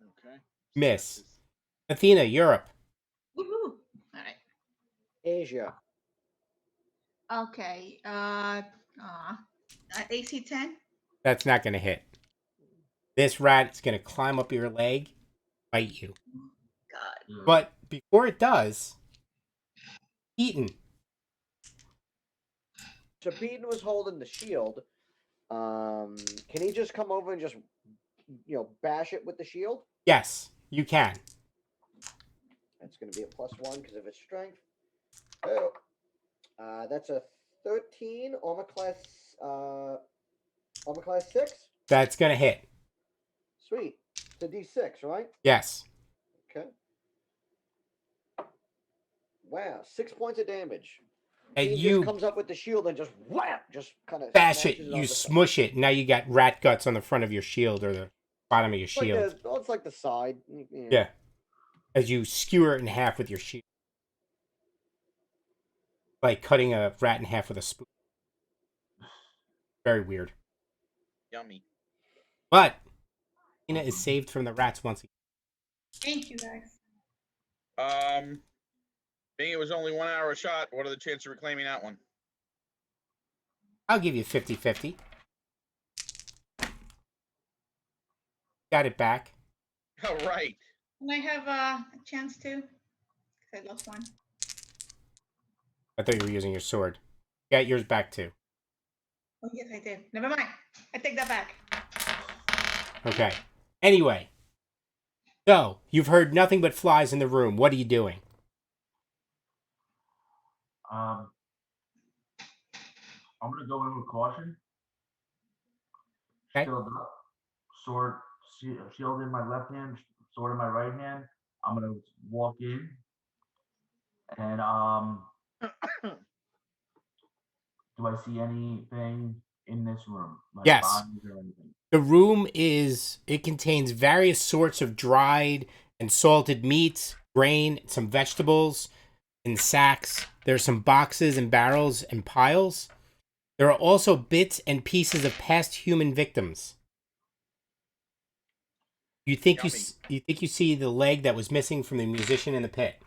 Okay. Miss. Misses. Athena, Europe. Woohoo! All right. Asia. Okay. AC 10. That's not going to hit. This rat is going to climb up your leg, bite you. God. But before it does, Eaton. So Peyton was holding the shield. Can he just come over and just, bash it with the shield? Yes, you can. That's going to be a +1 because of its strength. Oh, that's a 13 armor class 6. That's going to hit. Sweet. It's a D6, right? Yes. Okay. Wow, 6 points of damage. And He you just comes up with the shield and just wham, just kind of bash it. You smush it. Now you got rat guts on the front of your shield or the bottom of your shield. It's like the side. Yeah. As you skewer it in half with your shield. Like cutting a rat in half with a spoon. Very weird. Yummy. But Tina is saved from the rats once again. Thank you, guys. Being it was only 1 hour a shot, what are the chances of reclaiming that one? I'll give you 50-50. Got it back. All right. Can I have a chance to? 'Cause I lost one. I thought you were using your sword. Got yours back too. Oh, yes, I did. Never mind. I take that back. Okay. Anyway. So, you've heard nothing but flies in the room. What are you doing? I'm gonna go in with caution. Okay. Shield up, sword, shield in my left hand, sword in my right hand. I'm gonna walk in, and do I see anything in this room? Like Yes. bodies or anything? The room it contains various sorts of dried and salted meats, grain, some vegetables in sacks. There's some boxes and barrels and piles. There are also bits and pieces of past human victims. You think you see the leg that was missing from the musician in the pit.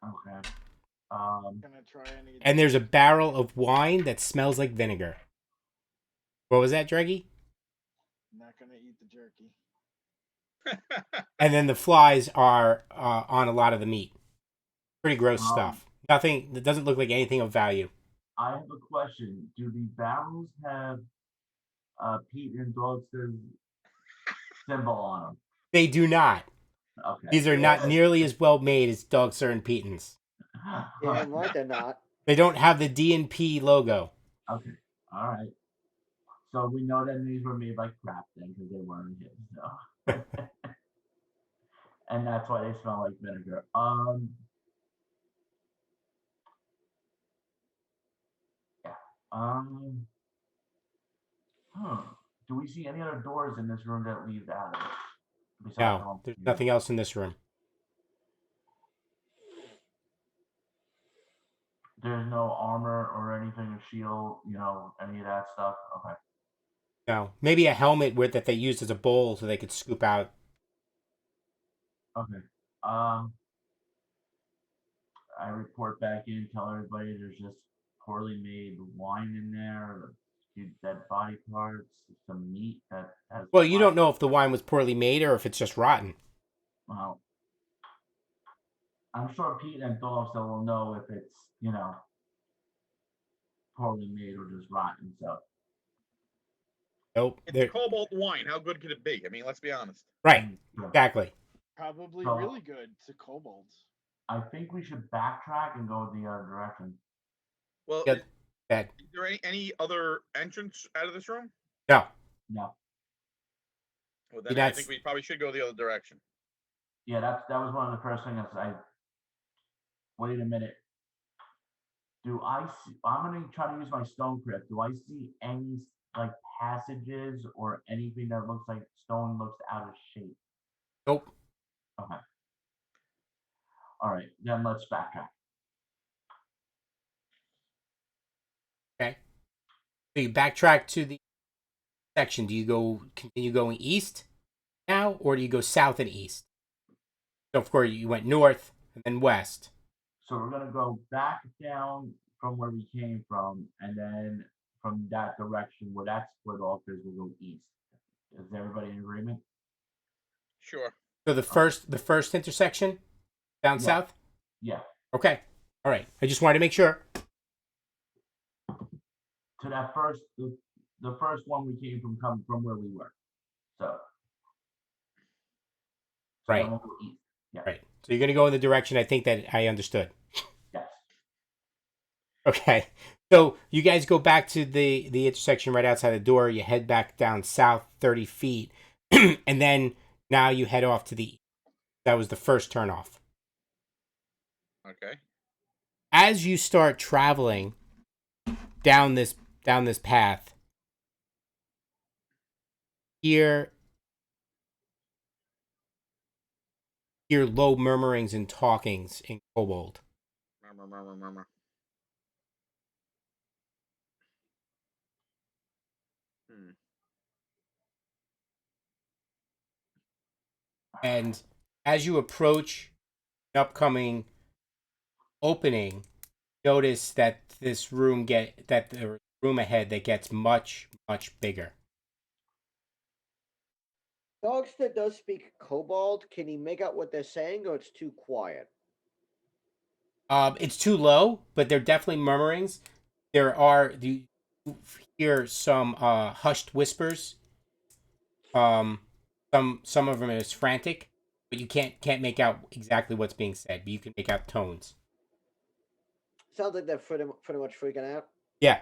Okay. Gonna try any. And there's a barrel of wine that smells like vinegar. What was that, Dreggy? Not gonna eat the jerky. And then the flies are on a lot of the meat. Pretty gross stuff. Nothing that doesn't look like anything of value. I have a question. Do the barrels have Pete and Dogster's symbol on them? They do not. Okay. These are not nearly as well made as Dog Sir and Peaton's. Damn right they're not. They don't have the D&P logo. Okay. All right. So we know that these were made by crap then because they weren't his. So. And that's why they smell like vinegar. Yeah. Do we see any other doors in this room that lead out of it? Besides the No, one there's here? nothing else in this room. There's no armor or anything, a shield, any of that stuff. Okay. No, maybe a helmet that they used as a bowl so they could scoop out. Okay. I report back in, tell everybody there's just poorly made wine in there, a few dead body parts, some meat that has. Well, you don't know if the wine was poorly made or if it's just rotten. Well, I'm sure Pete and Dolph will know if it's, poorly made or just rotten. So. Nope. It's cobalt wine. How good could it be? I mean, let's be honest. Right. Yeah. Exactly. Probably So- really good to kobolds. I think we should backtrack and go the other direction. Well, Yeah, bad. is there any other entrance out of this room? No. No. Well, then I That's think we probably should go the other direction. Yeah, that was one of the first things wait a minute. Do I see, I'm gonna try to use my stone crypt. Do I see any like passages or anything that looks like stone looks out of shape? nope. Okay. All right, then let's backtrack. Okay. So you backtrack to the section. Do you continue going east now, or do you go south and east? So of course you went north and then west. So we're gonna go back down from where we came from, and then from that direction where that split off is, we'll go east. Is everybody in agreement? Sure. So the first intersection down Yeah. south. Yeah. Okay. All right. I just wanted to make sure. To that the first one we came from, come from where we were. So Right. then we'll go east. Yeah. Right. So you're going to go in the direction I think that I understood. Yes. Okay. So you guys go back to the intersection right outside the door. You head back down south 30 feet. And then now you head off to the east. That was the first turnoff. Okay. As you start traveling down this path, hear low murmurings and talkings in Kobold. Murmur, murmur, murmur. And as you approach an upcoming opening, notice that the room ahead that gets much bigger. Dogster does speak Kobold. Can he make out what they're saying, or it's too quiet? It's too low, but they're definitely murmurings. You hear some hushed whispers. Some of them is frantic, but you can't make out exactly what's being said. But you can make out tones. Sounds like they're pretty much freaking out. Yeah.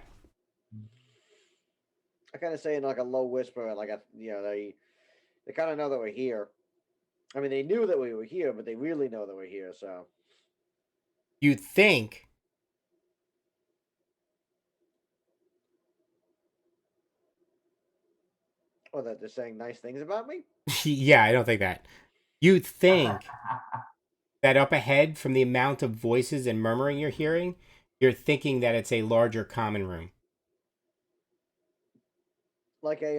I kind of say in like a low whisper, like they kind of know that we're here. I mean, they knew that we were here, but they really know that we're here. So You think that they're saying nice things about me. yeah, I don't think that. You think that up ahead, from the amount of voices and murmuring you're hearing, you're thinking that it's a larger common room. Like a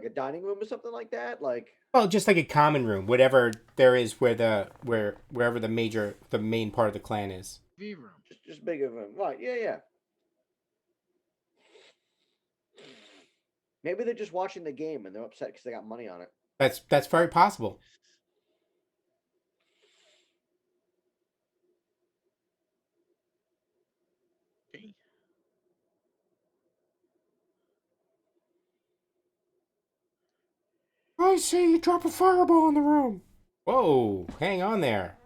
dining room or something like that. Like, Well, just like a common room, whatever there is wherever the main part of the clan is. V room. just bigger room. Right? Yeah. Maybe they're just watching the game and they're upset because they got money on it. That's very possible. Okay. I say you drop a fireball in the room. Whoa, hang on there.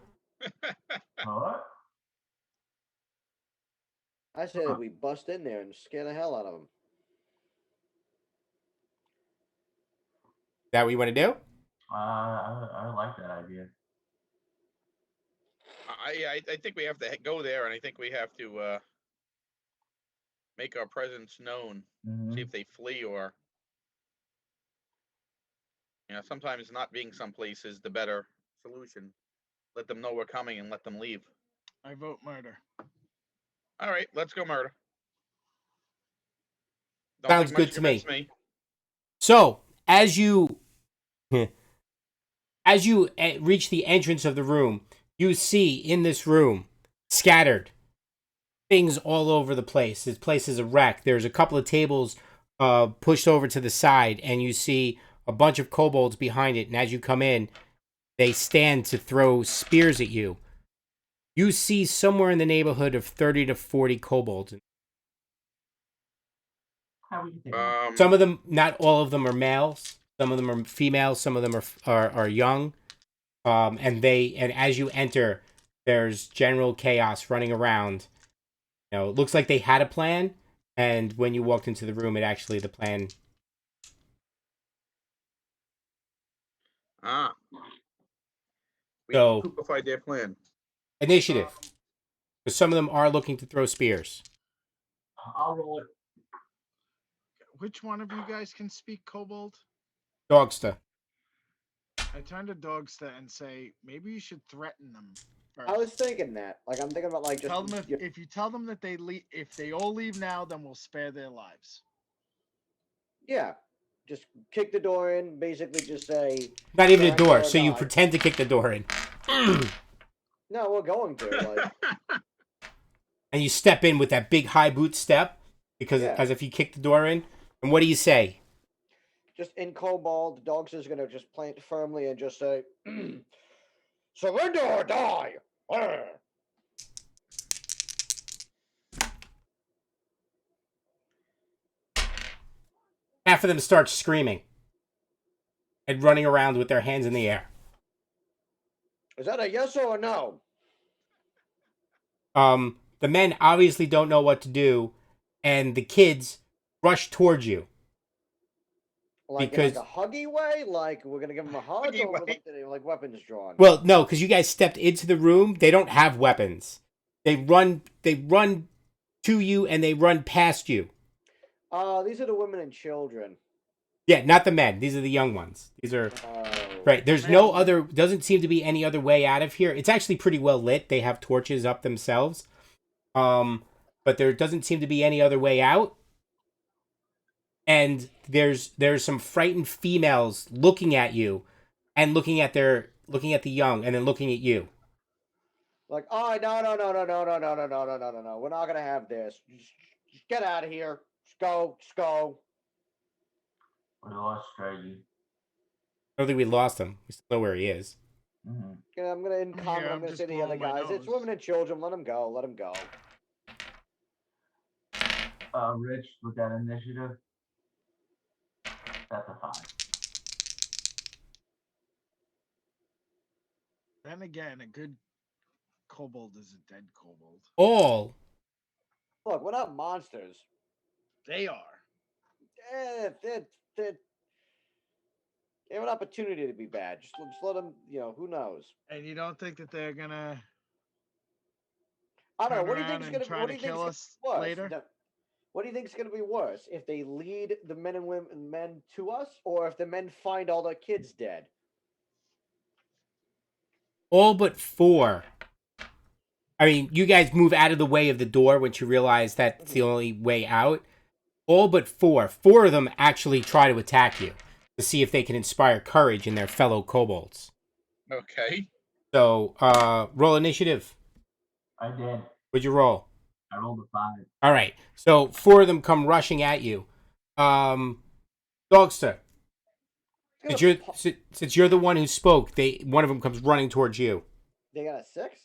What? I say that we bust in there and scare the hell out of them. That what you want to do? I like that idea. I think we have to go there, and I think we have to make our presence known. Mhm. See if they flee, or sometimes not being someplace is the better solution. Let them know we're coming and let them leave. I vote murder. All right, let's go murder. Don't Sounds take much good to me. convince me. So, as you reach the entrance of the room, you see in this room scattered things all over the place. This place is a wreck. There's a couple of tables pushed over to the side, and you see a bunch of kobolds behind it. And as you come in, they stand to throw spears at you. You see somewhere in the neighborhood of 30 to 40 kobolds. How we can take Some of them, not all of them, are males. Some of them are females. Some of them are young. And as you enter, there's general chaos running around. You know, it looks like they had a plan, and when you walked into the room, the plan. Ah, we So, poopified their plan. initiative. Because some of them are looking to throw spears. I'll roll it. Which one of you guys can speak Kobold? Dogsta. I turn to Dogsta and say, maybe you should threaten them first. I was thinking that. Like, I'm thinking about like just Tell them if you tell them that if they all leave now, then we'll spare their lives. yeah, just kick the door in. Basically, just say Not even a surrender door, or so you die. pretend to kick the door in. No, we're going to. Like, And you step in with that big high boot step, because Yeah. as if you kick the door in. And what do you say? just in Kobold, the dog's is gonna just plant firmly and just say, "Surrender or die." Arr. Half of them start screaming and running around with their hands in the air. Is that a yes or a no? The men obviously don't know what to do, and the kids rush towards you. Like Because- in like a huggy way, like we're gonna give them a hug, Huggy or with, way. like weapons drawn. Well, no, because you guys stepped into the room. They don't have weapons. They run to you and they run past you. These are the women and children. Yeah, not the men. These are the young ones. These are Oh, right. There's Man. no other. Doesn't seem to be any other way out of here. It's actually pretty well lit. They have torches up themselves. But there doesn't seem to be any other way out. And there's some frightened females looking at you, and looking at the young, and then looking at you. Like, oh no, we're not gonna have this. Just get out of here. Just go. We lost Craigie. I don't think we lost him. We still know where he is. Mm-hmm. Yeah, I'm gonna in I'm here, common. I'm I'm gonna just say to the other blowing my guys, it's nose. women and children. Let them go. Let them go. Rich, with that initiative, that's a 5. Then again, a good kobold is a dead kobold. All Look, we're not monsters. They are. They have an opportunity to be bad. Just let them. Who knows? And you don't think that they're gonna I don't know. turn What do you around think's and gonna? try What to do you think's kill gonna us be worse? later? What do you think's gonna be worse? If they lead the men and women, men to us, or if the men find all their kids dead? but 4. I mean, you guys move out of the way of the door once you realize that's the only way out. All but 4. 4 of them actually try to attack you to see if they can inspire courage in their fellow kobolds. Okay. So, roll initiative. I did. What'd you roll? I rolled a 5. All right. So 4 of them come rushing at you. Dogster, It's gonna since you're the one who spoke, one of them comes running towards you. They got a 6.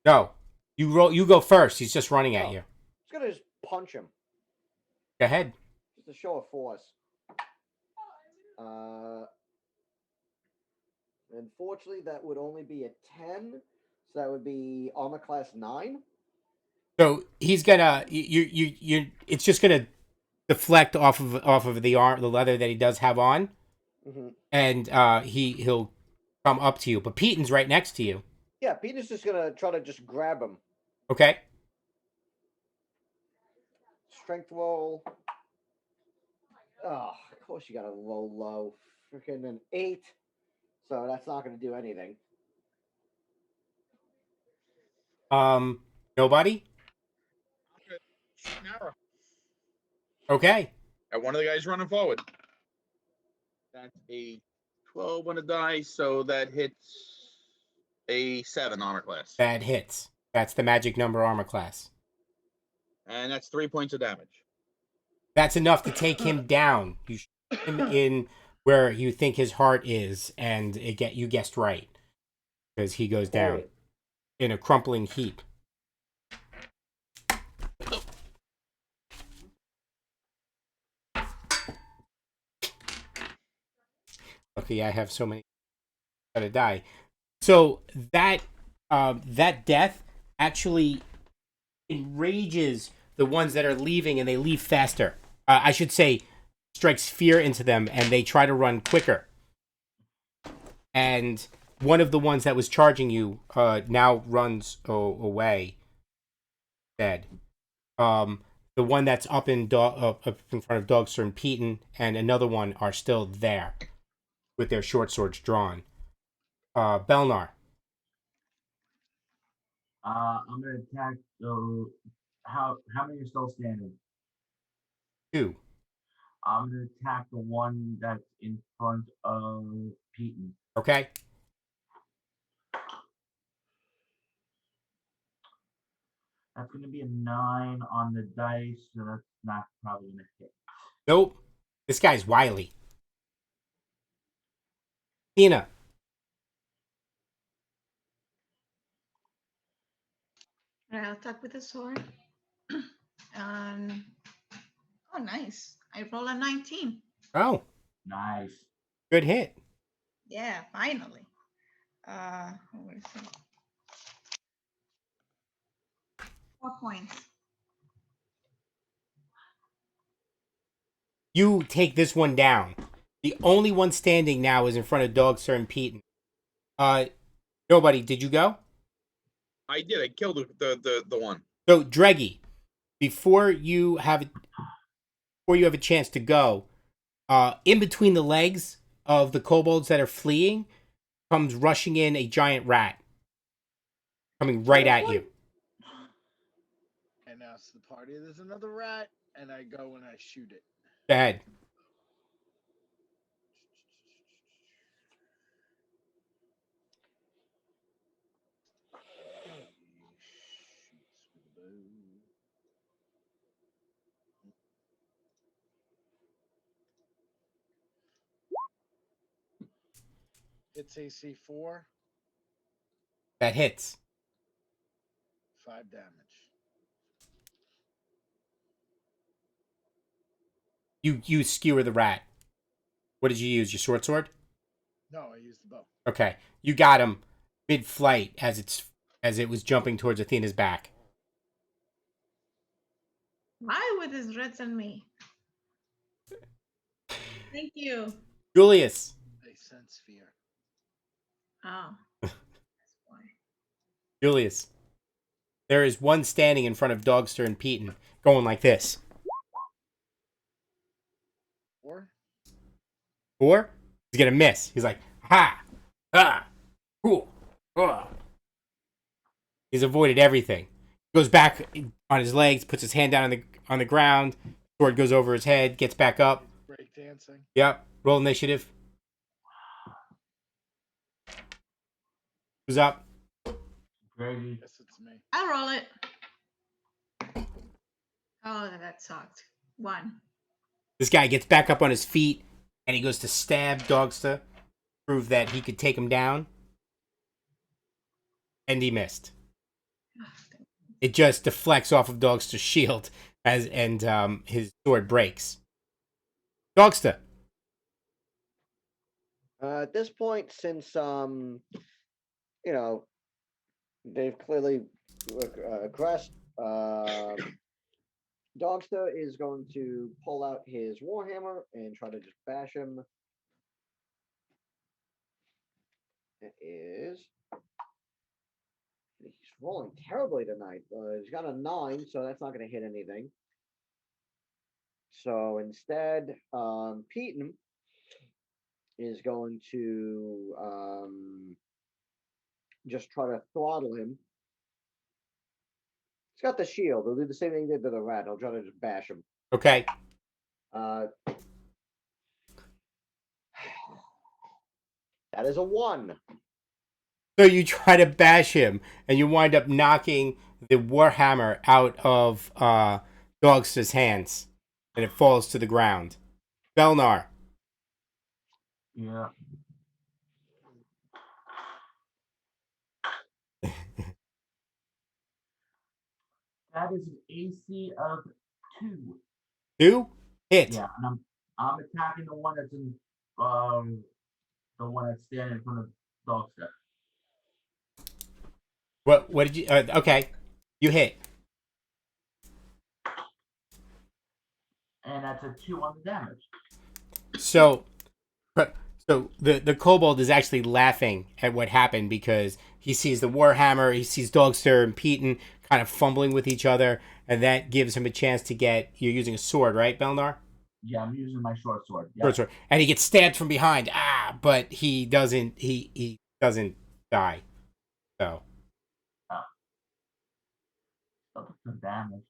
No, you go first. He's just running at Oh. you. It's gonna just punch him. Go ahead. Just a show of force. Unfortunately, that would only be a 10. So that would be armor class 9. So he's gonna you. It's just gonna deflect off of the leather that he does have on, Mm-hmm. and he'll come up to you. But Peten's right next to you. Yeah, Peter's just gonna try to just grab him. Okay. Strength roll. Oh, of course you got a low. Freaking an 8. So that's not gonna do anything. Nobody. Shoot an arrow Okay. at one of the guys running forward. That's a 12 on a die, so that hits a 7 armor class. That hits. That's the magic number armor class. And that's 3 points of damage. That's enough to take him down. You shoot him in where you think his heart is, and you guessed right, because he goes down in a crumpling heap. Okay, I have so many to die. So that that death actually enrages the ones that are leaving, and they leave faster. I should say, strikes fear into them, and they try to run quicker. And one of the ones that was charging you now runs away, dead. The one that's up in up in front of Dogster and Peton, and another one are still there with their short swords drawn. Belnar. I'm gonna attack the. How many are still standing? 2. I'm gonna attack the one that's in front of Peton. Okay. That's gonna be a 9 on the dice, so that's not probably gonna hit. Nope. This guy's wily. Tina. I'll attack with the sword. Oh, nice. I roll a 19. Oh, Nice. good hit. Yeah, finally. Where is it? 4 points. You take this one down. The only one standing now is in front of Dogster and Peton. Nobody. Did you go? I did. I killed the one. So Dreggy, before you have a chance to go, in between the legs of the kobolds that are fleeing, comes rushing in a giant rat, coming right at you. Announce to the party there's another rat, and I go and I shoot it. Go ahead. It's AC 4, That hits. 5 damage. You skewer the rat. What did you use? Your short sword? No, I used the bow. Okay. You got him mid-flight as it was jumping towards Athena's back. Why would this threaten me? Thank you. Julius. I sense fear. Oh. That's why. Julius. There is one standing in front of Dogster and Peton, going like this. 4? 4? He's gonna miss. He's like, ha! Ah! Cool. Ah. He's avoided everything. Goes back on his legs, puts his hand down on the ground, sword goes over his head, gets back up. Break dancing. Yep. Roll initiative. Who's up? Gravy. Guess it's me. I'll roll it. Oh, that sucked. 1. This guy gets back up on his feet, and he goes to stab Dogster, prove that he could take him down. And he missed. It just deflects off of Dogster's shield, and his sword breaks. Dogster. At this point, since they've clearly aggressed, Dogster is going to pull out his warhammer and try to just bash him. It is. He's rolling terribly tonight. He's got a 9, so that's not going to hit anything. So instead, Peton is going to just try to throttle him. He's got the shield. He'll do the same thing he did to the rat. He'll try to just bash him. Okay. That is a 1. So you try to bash him, and you wind up knocking the warhammer out of Dogster's hands, and it falls to the ground. Belnar. Yeah. That is an AC of 2. 2? Hit. Yeah, and I'm attacking the one that's in the one that's standing in front of Dogster. What did you? Okay, you hit. And that's a 2 on the damage. So, so the kobold is actually laughing at what happened because he sees the warhammer, he sees Dogster and Peyton kind of fumbling with each other, and that gives him a chance to get. You're using a sword, right, Belnar? Yeah, I'm using my short sword. Yeah. Short sword, and he gets stabbed from behind. But he doesn't. He doesn't die. So Still took some damage.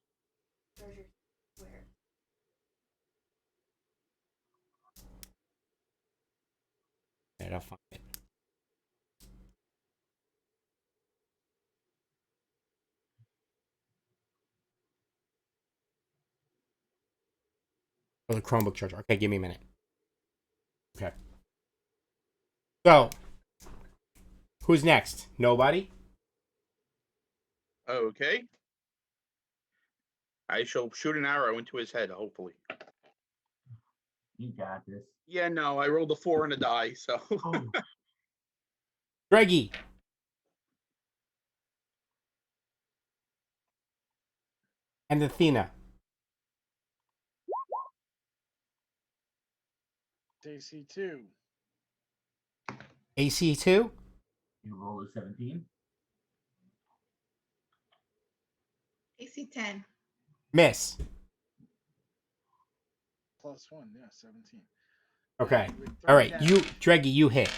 yeah, I'll find it. Oh, the Chromebook charger. Okay, give me a minute. Okay. So, who's next? Nobody? Okay. I shall shoot an arrow into his head, hopefully. You got this. Yeah, no, I rolled a 4 and a die, so. Oh, Greggy. And Athena. DC2. AC2? you roll a 17. AC 10. Miss. +1, yeah, 17. Okay. With All 3 right. damage. You, Dreggy, you hit.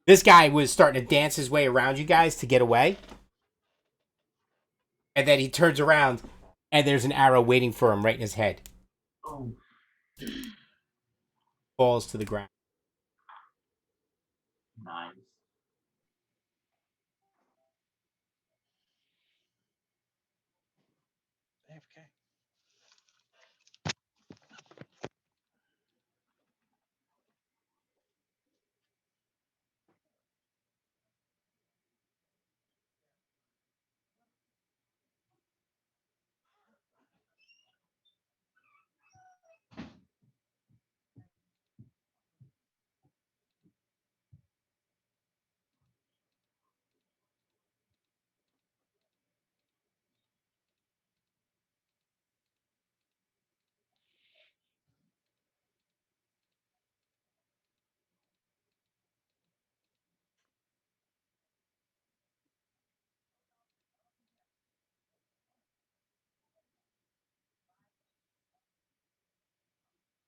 This guy was starting to dance his way around you guys to get away. And then he turns around, and there's an arrow waiting for him right in his head. Oh, Falls to the ground. nice. AFK.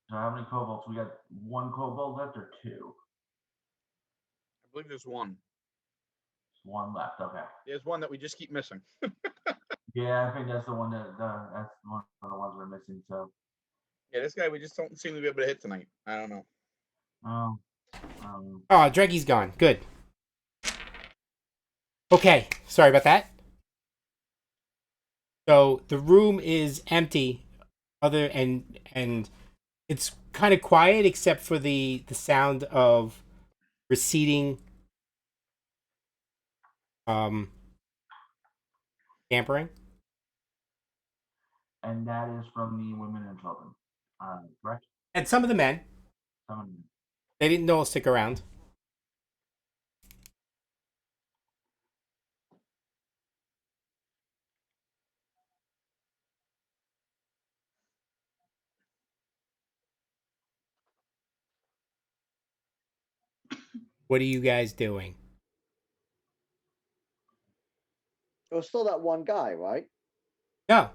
So how many kobolds? We got 1 kobold left or 2? I believe there's one. 1 left. Okay. There's one that we just keep missing. Yeah, I think that's the one that's one of the ones we're missing. So, Yeah, this guy we just don't seem to be able to hit tonight. I don't know. um, Oh, Dreggy's gone. Good. Okay. Sorry about that. So the room is empty, and it's kind of quiet except for the sound of receding scampering. and that is from the women and children. Correct. And some of the men, Someone. they didn't know to stick around. What are you guys doing? It was still that one guy, right? No.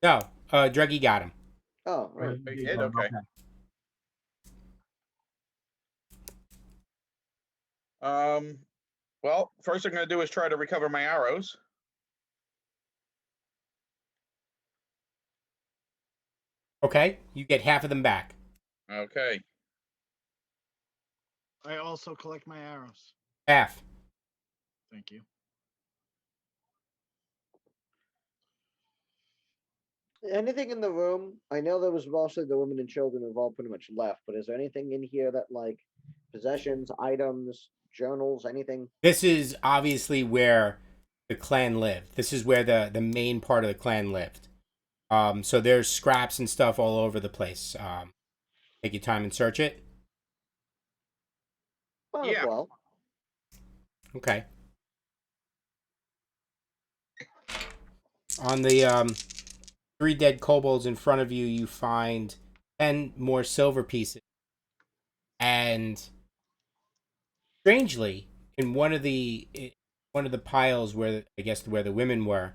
No. Druggy got him. Oh, right. Oh, you did? Okay. Well, first I'm going to do is try to recover my arrows. Okay? You get half of them back. Okay. I also collect my arrows. Half. Thank you. Anything in the room? I know there was mostly the women and children who've all pretty much left, but is there anything in here that like possessions, items, journals, anything? This is obviously where the clan lived. This is where the main part of the clan lived. So there's scraps and stuff all over the place. Take your time and search it. Oh, Yeah. well. Okay. On the 3 dead kobolds in front of you, you find 10 more silver pieces. And strangely, in one of the piles where I guess where the women were,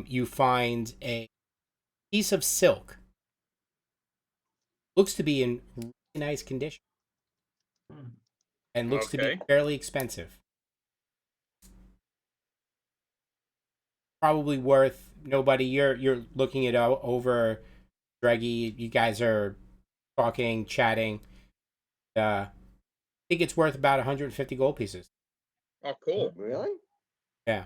you find a piece of silk. Looks to be in really nice condition Hmm. and looks to be Okay. fairly expensive. Probably worth nobody. You're looking it over, Dreggy. You guys are talking, chatting. I think it's worth about 150 gold pieces. Oh, cool. Really? Yeah.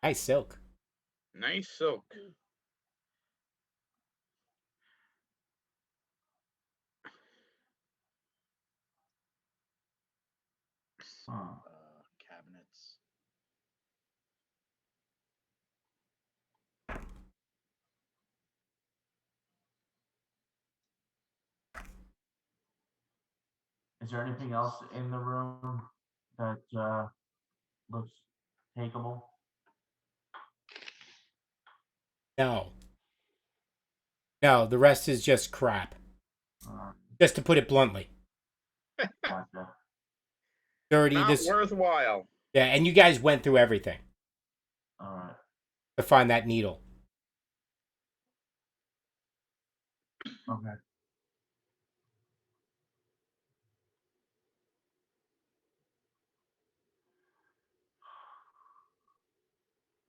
Nice silk. Nice silk. Huh. Cabinets. Is there anything else in the room that looks takeable? No. No, the rest is just crap. Uh, Just to put it bluntly. gotcha. Dirty. Not worthwhile. Yeah, and you guys went through everything All right. to find that needle. Okay.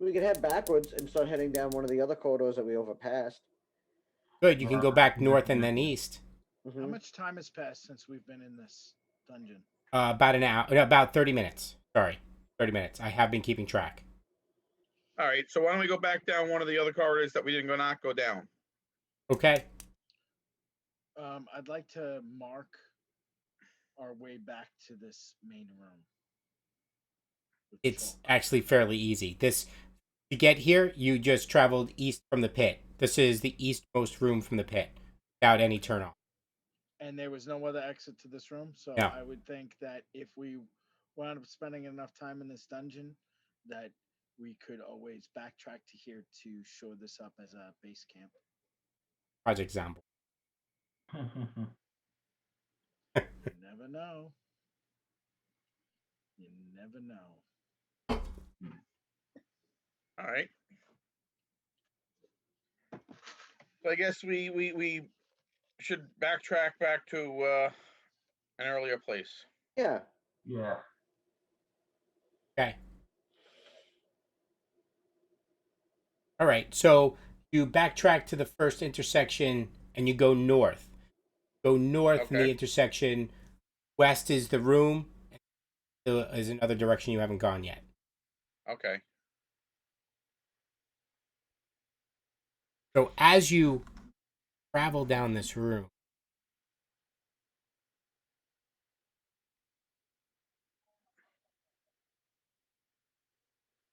We could head backwards and start heading down one of the other corridors that we overpassed. Good, you can go back north and Yeah. then east. How Mhm. much time has passed since we've been in this dungeon? About an hour, about 30 minutes. Sorry, 30 minutes. I have been keeping track. All right. So why don't we go back down one of the other corridors that we didn't not go down? Okay. I'd like to mark our way back to this main room. with It's chalk. actually fairly easy. To get here, you just traveled east from the pit. This is the eastmost room from the pit, without any turnoff. And there was no other exit to this room, so No. I would think that if we wound up spending enough time in this dungeon, that we could always backtrack to here to shore this up as a base camp. Project Zombo. You never know. You never know. All right. So I guess we should backtrack back to an earlier place. Yeah. Yeah. Okay. All right. So you backtrack to the first intersection and you go north. Go north in the Okay. intersection. West is the room. Is another direction you haven't gone yet. Okay. So as you travel down this room,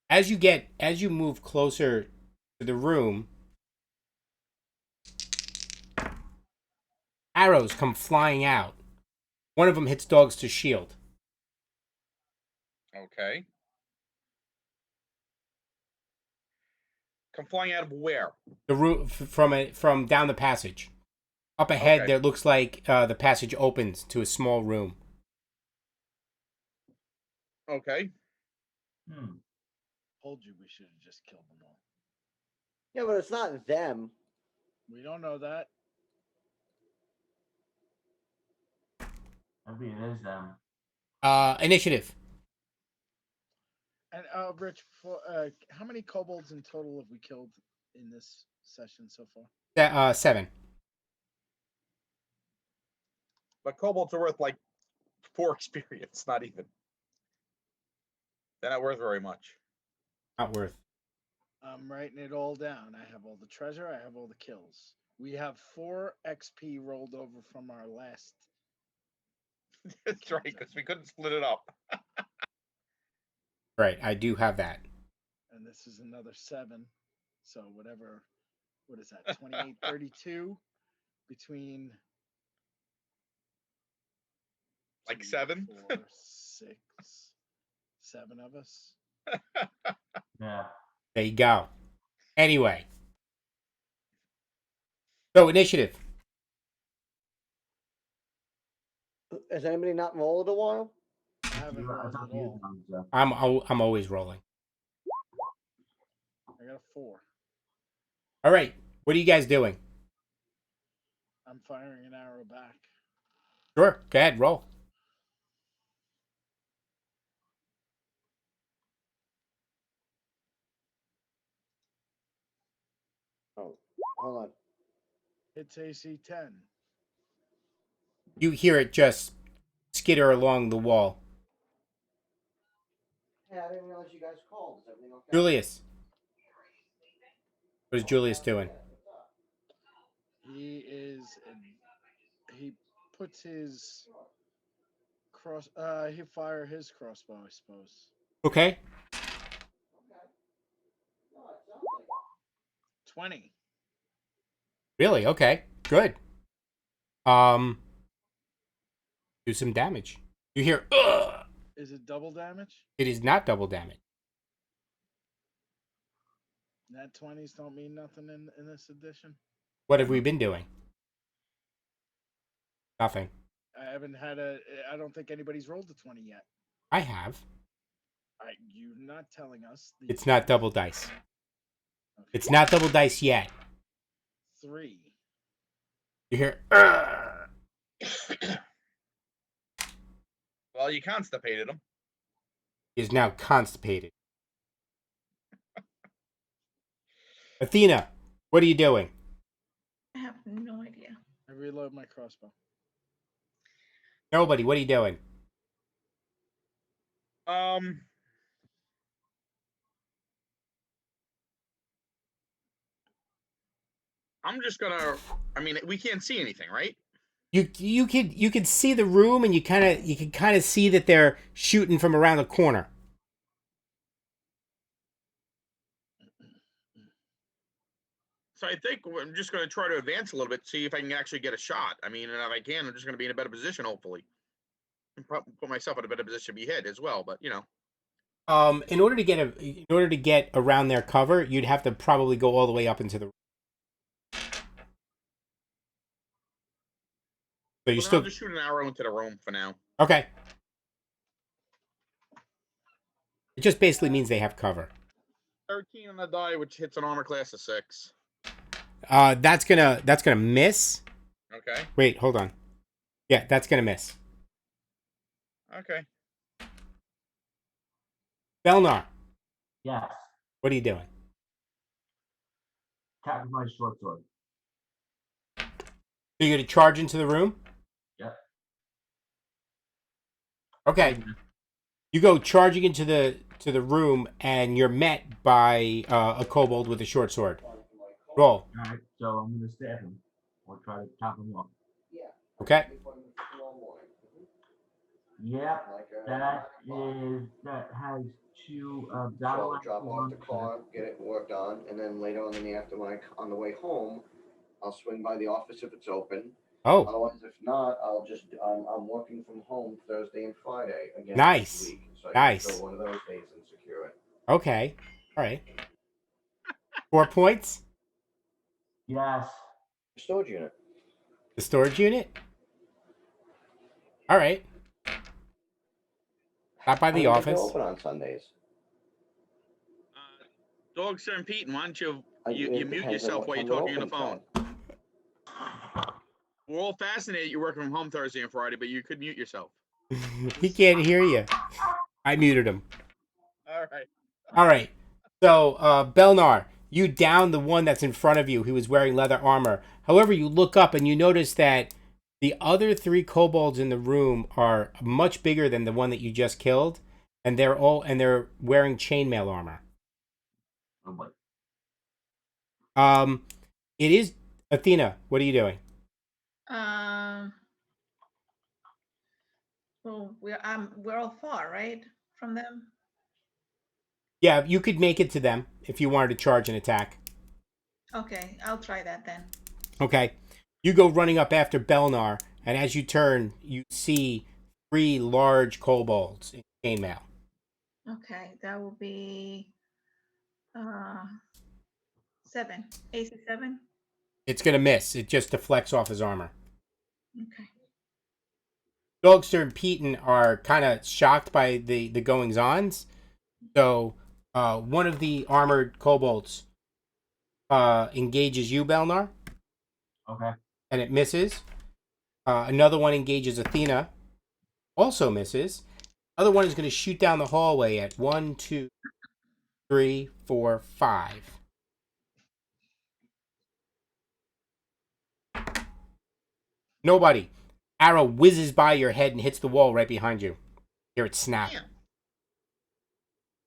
as you move closer to the room, arrows come flying out. One of them hits Dog's shield. Okay. Come flying out of where? The room from down the passage. Up ahead, Okay. there looks like the passage opens to a small room. Okay. Hmm. Told you we should have just killed them all. Yeah, but it's not them. We don't know that. Maybe it is them. Initiative. And Rich, how many kobolds in total have we killed in this session so far? 7. But kobolds are worth like 4 experience, not even. They're not worth very much. Not worth. I'm writing it all down. I have all the treasure. I have all the kills. We have 4 XP rolled over from our last. That's right, because we couldn't split it up. Right, I do have that. And this is another 7. So whatever, what is that? 28, 32 between Like 2, 7? 4, 6, 7 of us. Yeah. There you go. Anyway. So, initiative. Has anybody not rolled a while? I haven't It's rolled up at to you, all. Tom, so. I'm always rolling. I got a 4. All right. What are you guys doing? I'm firing an arrow back. Sure. Go ahead. Roll. Oh, hold on. It's AC 10. You hear it just skitter along the wall. Hey, I didn't realize you guys called. Is everything okay? Julius. What is Julius doing? He is. He puts his cross. He fire his crossbow, I suppose. Okay. 20. Really? Okay. Good. Um, do some damage. You hear, ugh! Is it double damage? It is not double damage. Nat 20s don't mean nothing in this edition. What have we been doing? Nothing. I haven't had a. I don't think anybody's rolled a 20 yet. I have. You not telling us. It's not double dice. Okay. It's not double dice yet. 3. You hear, ugh! Well, you constipated him. He is now constipated. Athena, what are you doing? I have no idea. I reload my crossbow. Nobody, what are you doing? I'm just gonna. I mean, we can't see anything, right? You can see the room, and you can kind of see that they're shooting from around the corner. So I think I'm just going to try to advance a little bit, see if I can actually get a shot. I mean, and if I can, I'm just going to be in a better position, hopefully, and put myself in a better position to be hit as well. But you know, In order to get around their cover, you'd have to probably go all the way up into the. So you well, then still I'll just shoot an arrow into the room for now. okay? It just basically means they have cover. 13 on the die, which hits an armor class of 6. That's gonna miss. Okay. Wait, hold on. Yeah, that's gonna miss. Okay. Belnar, Yes. what are you doing? Attack with my short sword. So you're gonna charge into the room? Yep. Okay. You go charging into the room, and you're met by a kobold with a short sword. Roll. Alright, so I'm gonna stab him. Or try to chop him off. Okay. Yep, that has 2 battle So drop axes off on the it. car, get it worked on, and then later on in the afternoon, on the way home, I'll swing by the office if it's open. Oh, Otherwise, if not, I'll just I'm working from home Thursday and Friday again Nice. this week, so I Nice. can fill one of those days and secure it. okay. All right. 4 points. Yes. Storage unit. The storage unit. All right. Stop by the How many office. open on Sundays? Dog Sir and Pete, why don't you It you mute depends on yourself what while you're time they're talking on the open phone? till. We're all fascinated you're working from home Thursday and Friday, but you could mute yourself. He can't hear you. I muted him. All right. All right. So, Belnar, you down the one that's in front of you. He was wearing leather armor. However, you look up and you notice that the other 3 kobolds in the room are much bigger than the one that you just killed, and they're wearing chainmail armor. Oh boy. It is Athena. What are you doing? Well, we're all far, right, from them. Yeah, you could make it to them if you wanted to charge an attack. Okay, I'll try that then. Okay. You go running up after Belnar, and as you turn, you see 3 large kobolds in chainmail. Okay, that will be 7. AC 7. It's gonna miss. It just deflects off his armor. Okay. Dogster and Peton are kind of shocked by the goings ons. So one of the armored kobolds engages you, Belnar, Okay. and it misses. Another one engages Athena, also misses. Other one is going to shoot down the hallway at 1, 2, 3, 4, 5. Nobody. Arrow whizzes by your head and hits the wall right behind you. Hear it snap. Damn.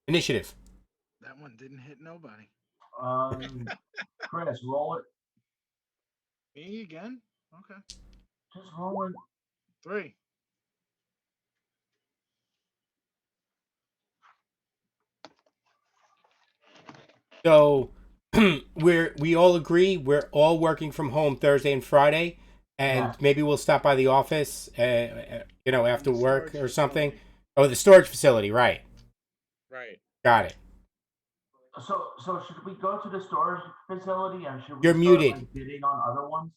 Initiative. That one didn't hit nobody. Chris, roll it. Me again? Okay. Just roll it. 3. So we all agree we're all working from home Thursday and Friday, and Yeah. maybe we'll stop by the office, after The work storage or something. facility. Oh, the storage facility, right? Right. Got it. So should we go to the storage facility and should we You're start muted. like bidding on other ones?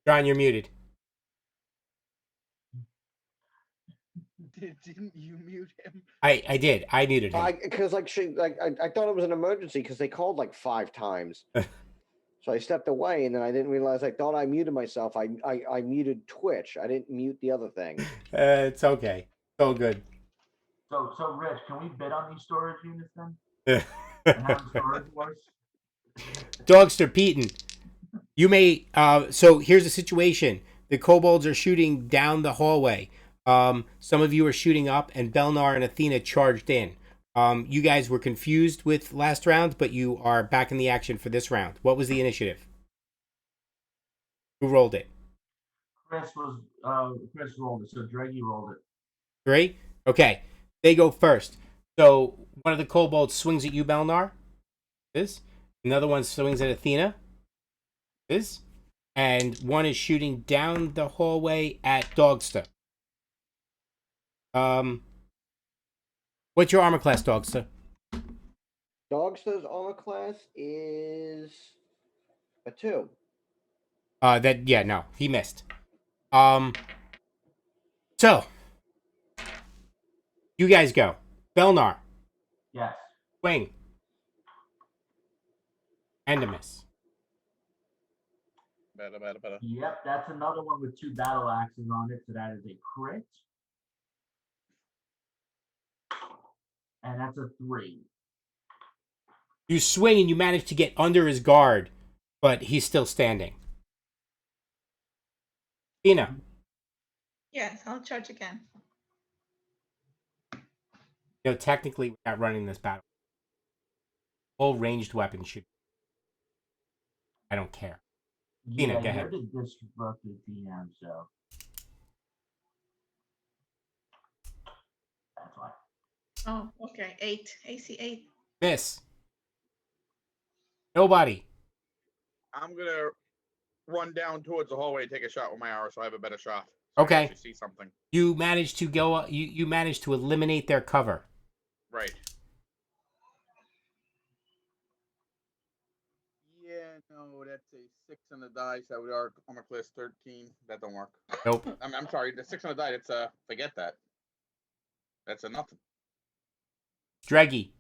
John, you're muted. Didn't you mute him? I did. I muted him. Because I thought it was an emergency because they called like 5 times. So I stepped away and then I didn't realize I thought I muted myself. I muted Twitch. I didn't mute the other thing. It's okay. It's all good. So Rich, can we bid on these storage units then? And have storage wars? Dogster Peton, you may. So here's the situation: the kobolds are shooting down the hallway. Some of you are shooting up, and Belnar and Athena charged in. You guys were confused with last round, but you are back in the action for this round. What was the initiative? Who rolled it? Chris rolled it, so Draggy rolled it. 3? Okay. They go first. So one of the kobolds swings at you, Belnar. This. Another one swings at Athena. This. And one is shooting down the hallway at Dogster. What's your armor class, Dogster? Dogster's armor class is a 2. No, he missed. So you guys go. Belnar, Yes. swing, and a miss. Better. Yep, that's another one with 2 battle axes on it, so that is a crit. And that's a 3. You swing and you manage to get under his guard, but he's still standing. Tina, Yes, I'll charge again. technically we're not running this battle. All ranged weapons should. I don't care. Tina, Yeah, go you're ahead. the disruptive DM, so that's why. Oh, okay. 8. AC 8. Miss. Nobody. I'm gonna run down towards the hallway and take a shot with my arrow, so I have a better shot. So I Okay. actually see something. You managed to go. You managed to eliminate their cover. Right. Yeah, no, that's a 6 on the dice. That would armor class 13. That don't work. Nope. I'm sorry. The 6 on the die. It's forget that. That's a nothing. Dreggy.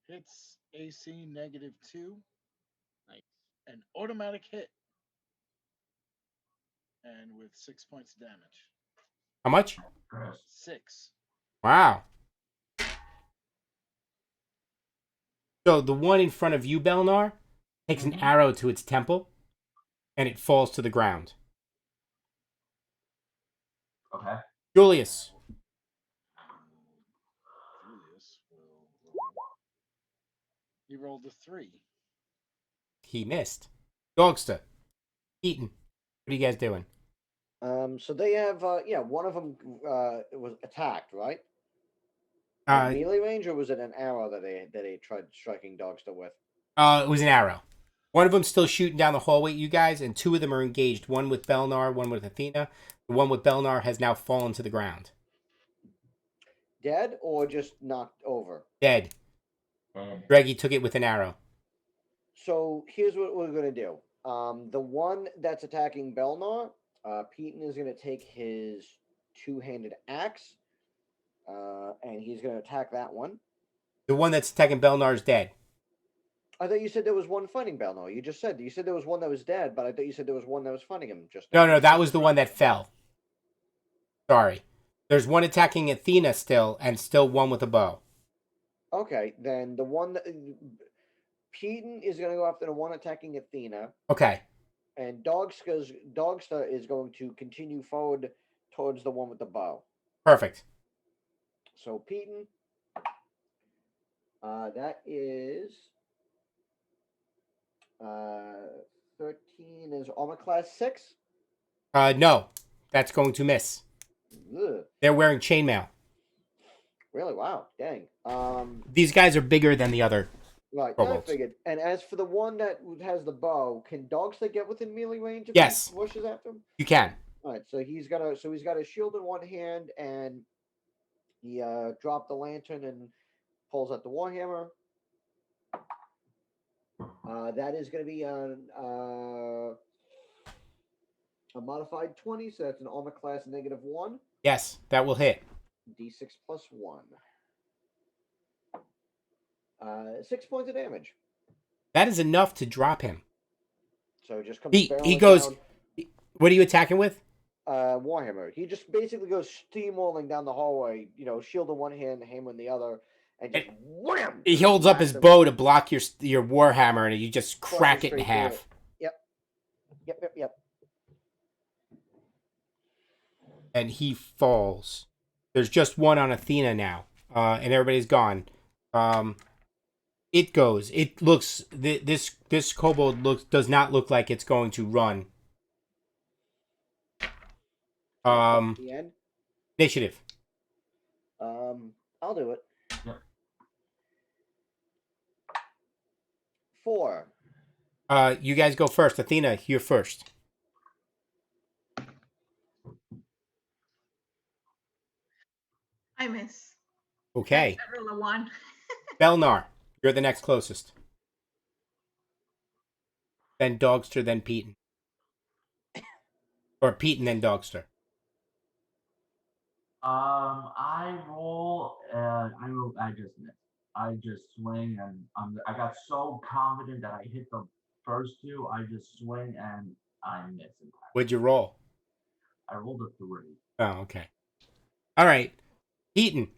Hits AC -2. Nice. An automatic hit. And with 6 points of damage. How much? Chris. 6. Wow. So the one in front of you, Belnar, takes an arrow to its temple, and it falls to the ground. Okay. Julius. Julius will roll. He rolled a 3. He missed. Dogster. Eaton. What are you guys doing? So they have one of them was attacked, right? Melee range, or was it an arrow that they tried striking Dogster with? It was an arrow. One of them's still shooting down the hallway at you guys, and 2 of them are engaged. One with Belnar, one with Athena. The one with Belnar has now fallen to the ground. Dead or just knocked over? Dead. And Dreggy took it with an arrow. So here's what we're gonna do. The one that's attacking Belnar, Peyton is gonna take his two-handed axe, and he's gonna attack that one. The one that's attacking Belnar is dead. I thought you said there was one fighting Belnar. You said there was one that was dead, but I thought you said there was one that was fighting him just now. No, that was the one that fell. Sorry. There's one attacking Athena still, and still one with a bow. Okay, then the one that Peyton is gonna go after the one attacking Athena. Okay. And Dogster is going to continue forward towards the one with the bow. Perfect. So Peyton, that is 13 is armor class 6. No. That's going to miss. Ugh, They're wearing chainmail. really? Wow, dang. These guys are bigger than the other. Right, I Kobolds. figured. And as for the one that has the bow, can Dogster get within melee range if Yes. he rushes after him? You can. All right, so he's got a shield in one hand, and he dropped the lantern and pulls out the warhammer. That is going to be a modified 20, so that's an armor class -1. Yes, that will hit. D6 plus 1. 6 points of damage. That is enough to drop him. So it just comes. He barreling goes. down, What are you attacking with? warhammer. He just basically goes steamrolling down the hallway. Shield in one hand, hammer in the other, and just wham. He holds up his smacks him. bow to block your warhammer, and you just Crushes crack it in straight through half. Yep. And he falls. There's just one on Athena now, and everybody's gone. It goes. It looks. This kobold does not look like it's going to run. The end. Initiative. I'll do it. Yep. 4. You guys go first. Athena, you're first. I miss. Okay. I roll a 1. Belnar, you're the next closest. Then Dogster, then Peyton. Or Peyton, then Dogster. I roll. I just miss. I just swing, and I got so confident that I hit the first 2. I just swing and I miss it. What'd you roll? I rolled a 3. Oh, okay. All right. Peyton.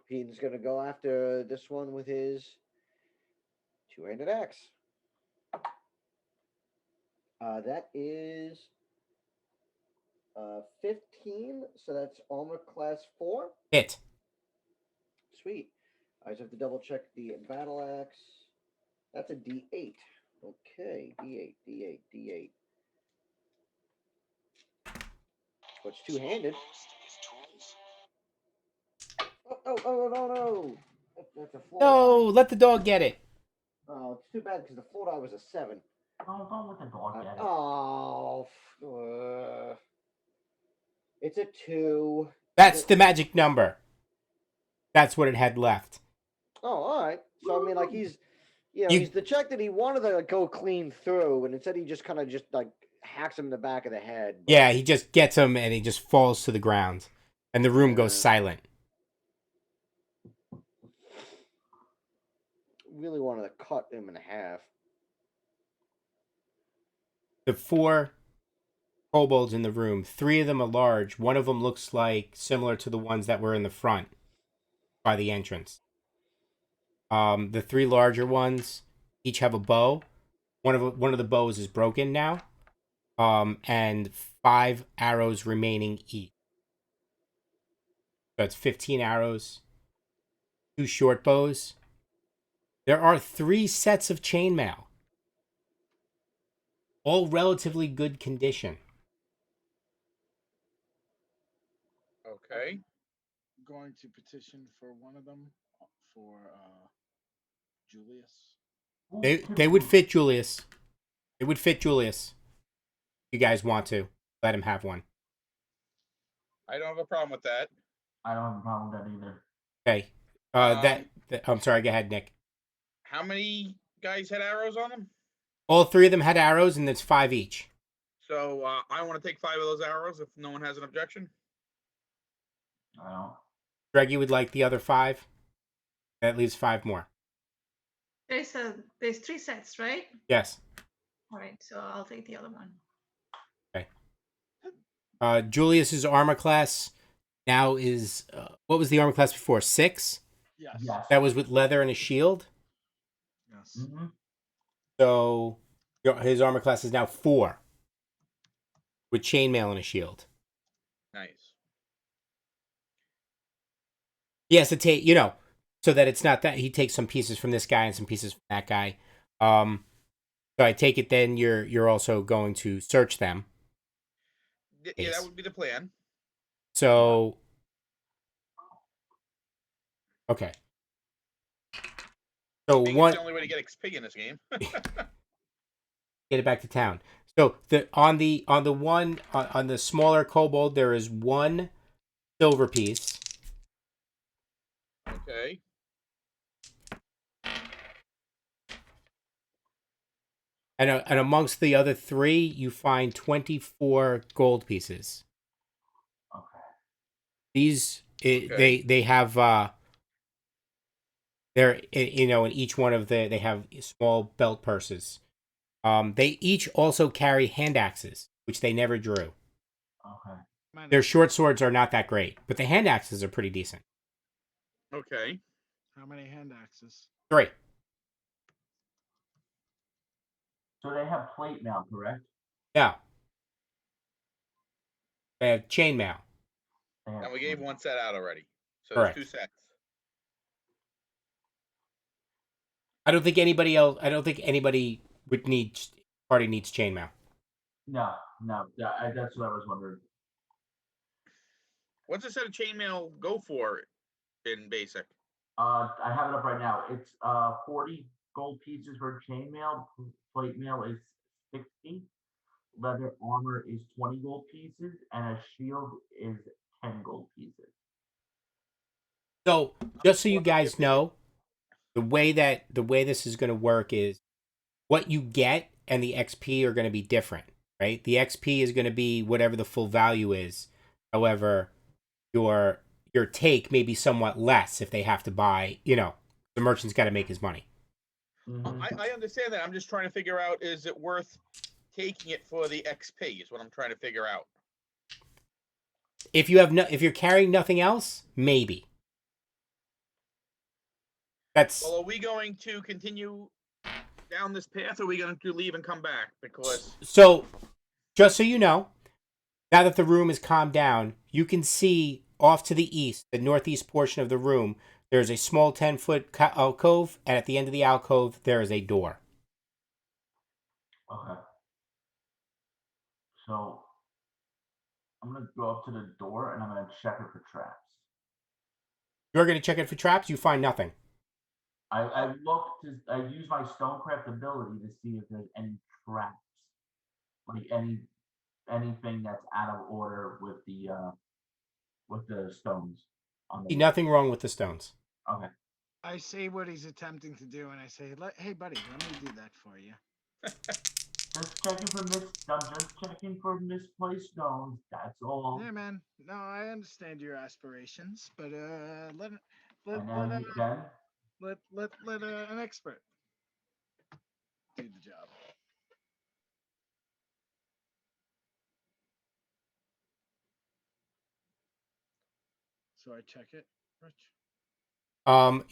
Peyton's gonna go after this one with his two-handed axe. That is 15, so that's armor class 4. Hit. Sweet. I just have to double check the battle axe. That's a D8. Okay, D8. What's two-handed? Oh, no. That's a 4. No, let the dog get it. Oh, it's too bad because the 4 die was a 7. Oh, don't let the dog get it. It's a 2. That's the magic number. That's what it had left. Oh, all right. So I mean, like he's the check that he wanted to go clean through, and instead he just kind of hacks him in the back of the head. But, Yeah, he just gets him and he just falls to the ground. And the room goes silent. really wanted to cut him in half. The 4 kobolds in the room, 3 of them are large. One of them looks like similar to the ones that were in the front by the entrance. The 3 larger ones each have a bow. One of the bows is broken now. And 5 arrows remaining each. So it's 15 arrows. 2 short bows. There are 3 sets of chainmail. All relatively good condition. Okay. I'm going to petition for one of them for Julius. They would fit Julius. It would fit Julius. You guys want to let him have one? I don't have a problem with that. I don't have a problem with that either. Okay. I'm sorry. Go ahead, Nick. How many guys had arrows on them? All three of them had arrows, and it's 5 each. So I want to take 5 of those arrows if no one has an objection. I don't. Greggy would like the other 5. That leaves 5 more. There's 3 sets, right? Yes. All right, so I'll take the other one. Julius's armor class now is what was the armor class before? 6. Yes. Yes. That was with leather and a shield. Yes. Mm-hmm. So his armor class is now 4 with chainmail and a shield. Nice. He has to take, so that it's not that he takes some pieces from this guy and some pieces from that guy. So I take it then you're also going to search them. Yeah, that would be the plan. So okay. So Being it's the only way to get XP in this game. get it back to town. So on the smaller kobold there is 1 silver piece. Okay. And amongst the other 3, you find 24 gold pieces. Okay. These Okay. they have they're in each one of they have small belt purses. They each also carry hand axes, which they never drew. Okay. Their short swords are not that great, but the hand axes are pretty decent. Okay. How many hand axes? 3. So they have plate mail, correct? Yeah. They have chainmail. They have And we gave plate. 1 set out already. So Correct. there's 2 sets. I don't think anybody would need party needs chainmail. No. Yeah, that's what I was wondering. What's a set of chainmail go for in basic? I have it up right now. It's 40 gold pieces for chainmail. Plate mail is 60. Leather armor is 20 gold pieces, and a shield is 10 gold pieces. So just so you wondering guys if they- know, the way this is going to work is what you get and the XP are going to be different, right? The XP is going to be whatever the full value is. However, your take may be somewhat less if they have to buy. The merchant's got to make his money. Mhm. I understand that. I'm just trying to figure out, is it worth taking it for the XP is what I'm trying to figure out. If you're carrying nothing else, maybe. Well, are we going to continue down this path, or are we going to leave and come back? Because So, just so you know, now that the room is calmed down, you can see off to the east, the northeast portion of the room, there's a small 10-foot alcove, and at the end of the alcove, there is a door. Okay. So I'm gonna go up to the door and I'm gonna check it for traps. You're going to check it for traps, you find nothing. I use my stonecraft ability to see if there's any traps, like anything that's out of order with the stones on See the. nothing wrong with the stones. Okay. I see what he's attempting to do, and I say, "Hey, buddy, let me do that for you." Just checking for misplaced stones. That's all. Yeah, man. No, I understand your aspirations, but let And then an expert do the job. So I check it, Rich.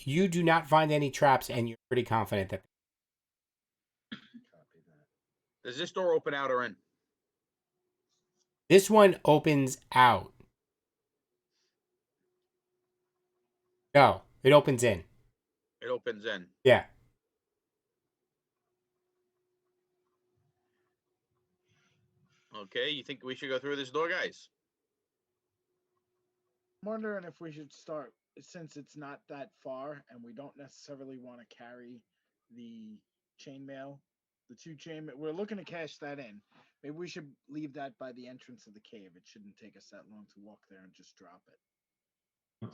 You do not find any traps, and you're pretty confident that does this door open out or in? this one opens out. No, it opens in. It opens in. Yeah. Okay, you think we should go through this door, guys? I'm wondering if we should start, since it's not that far, and we don't necessarily want to carry the chainmail. The 2 chain. We're looking to cash that in. Maybe we should leave that by the entrance of the cave. It shouldn't take us that long to walk there and just drop it.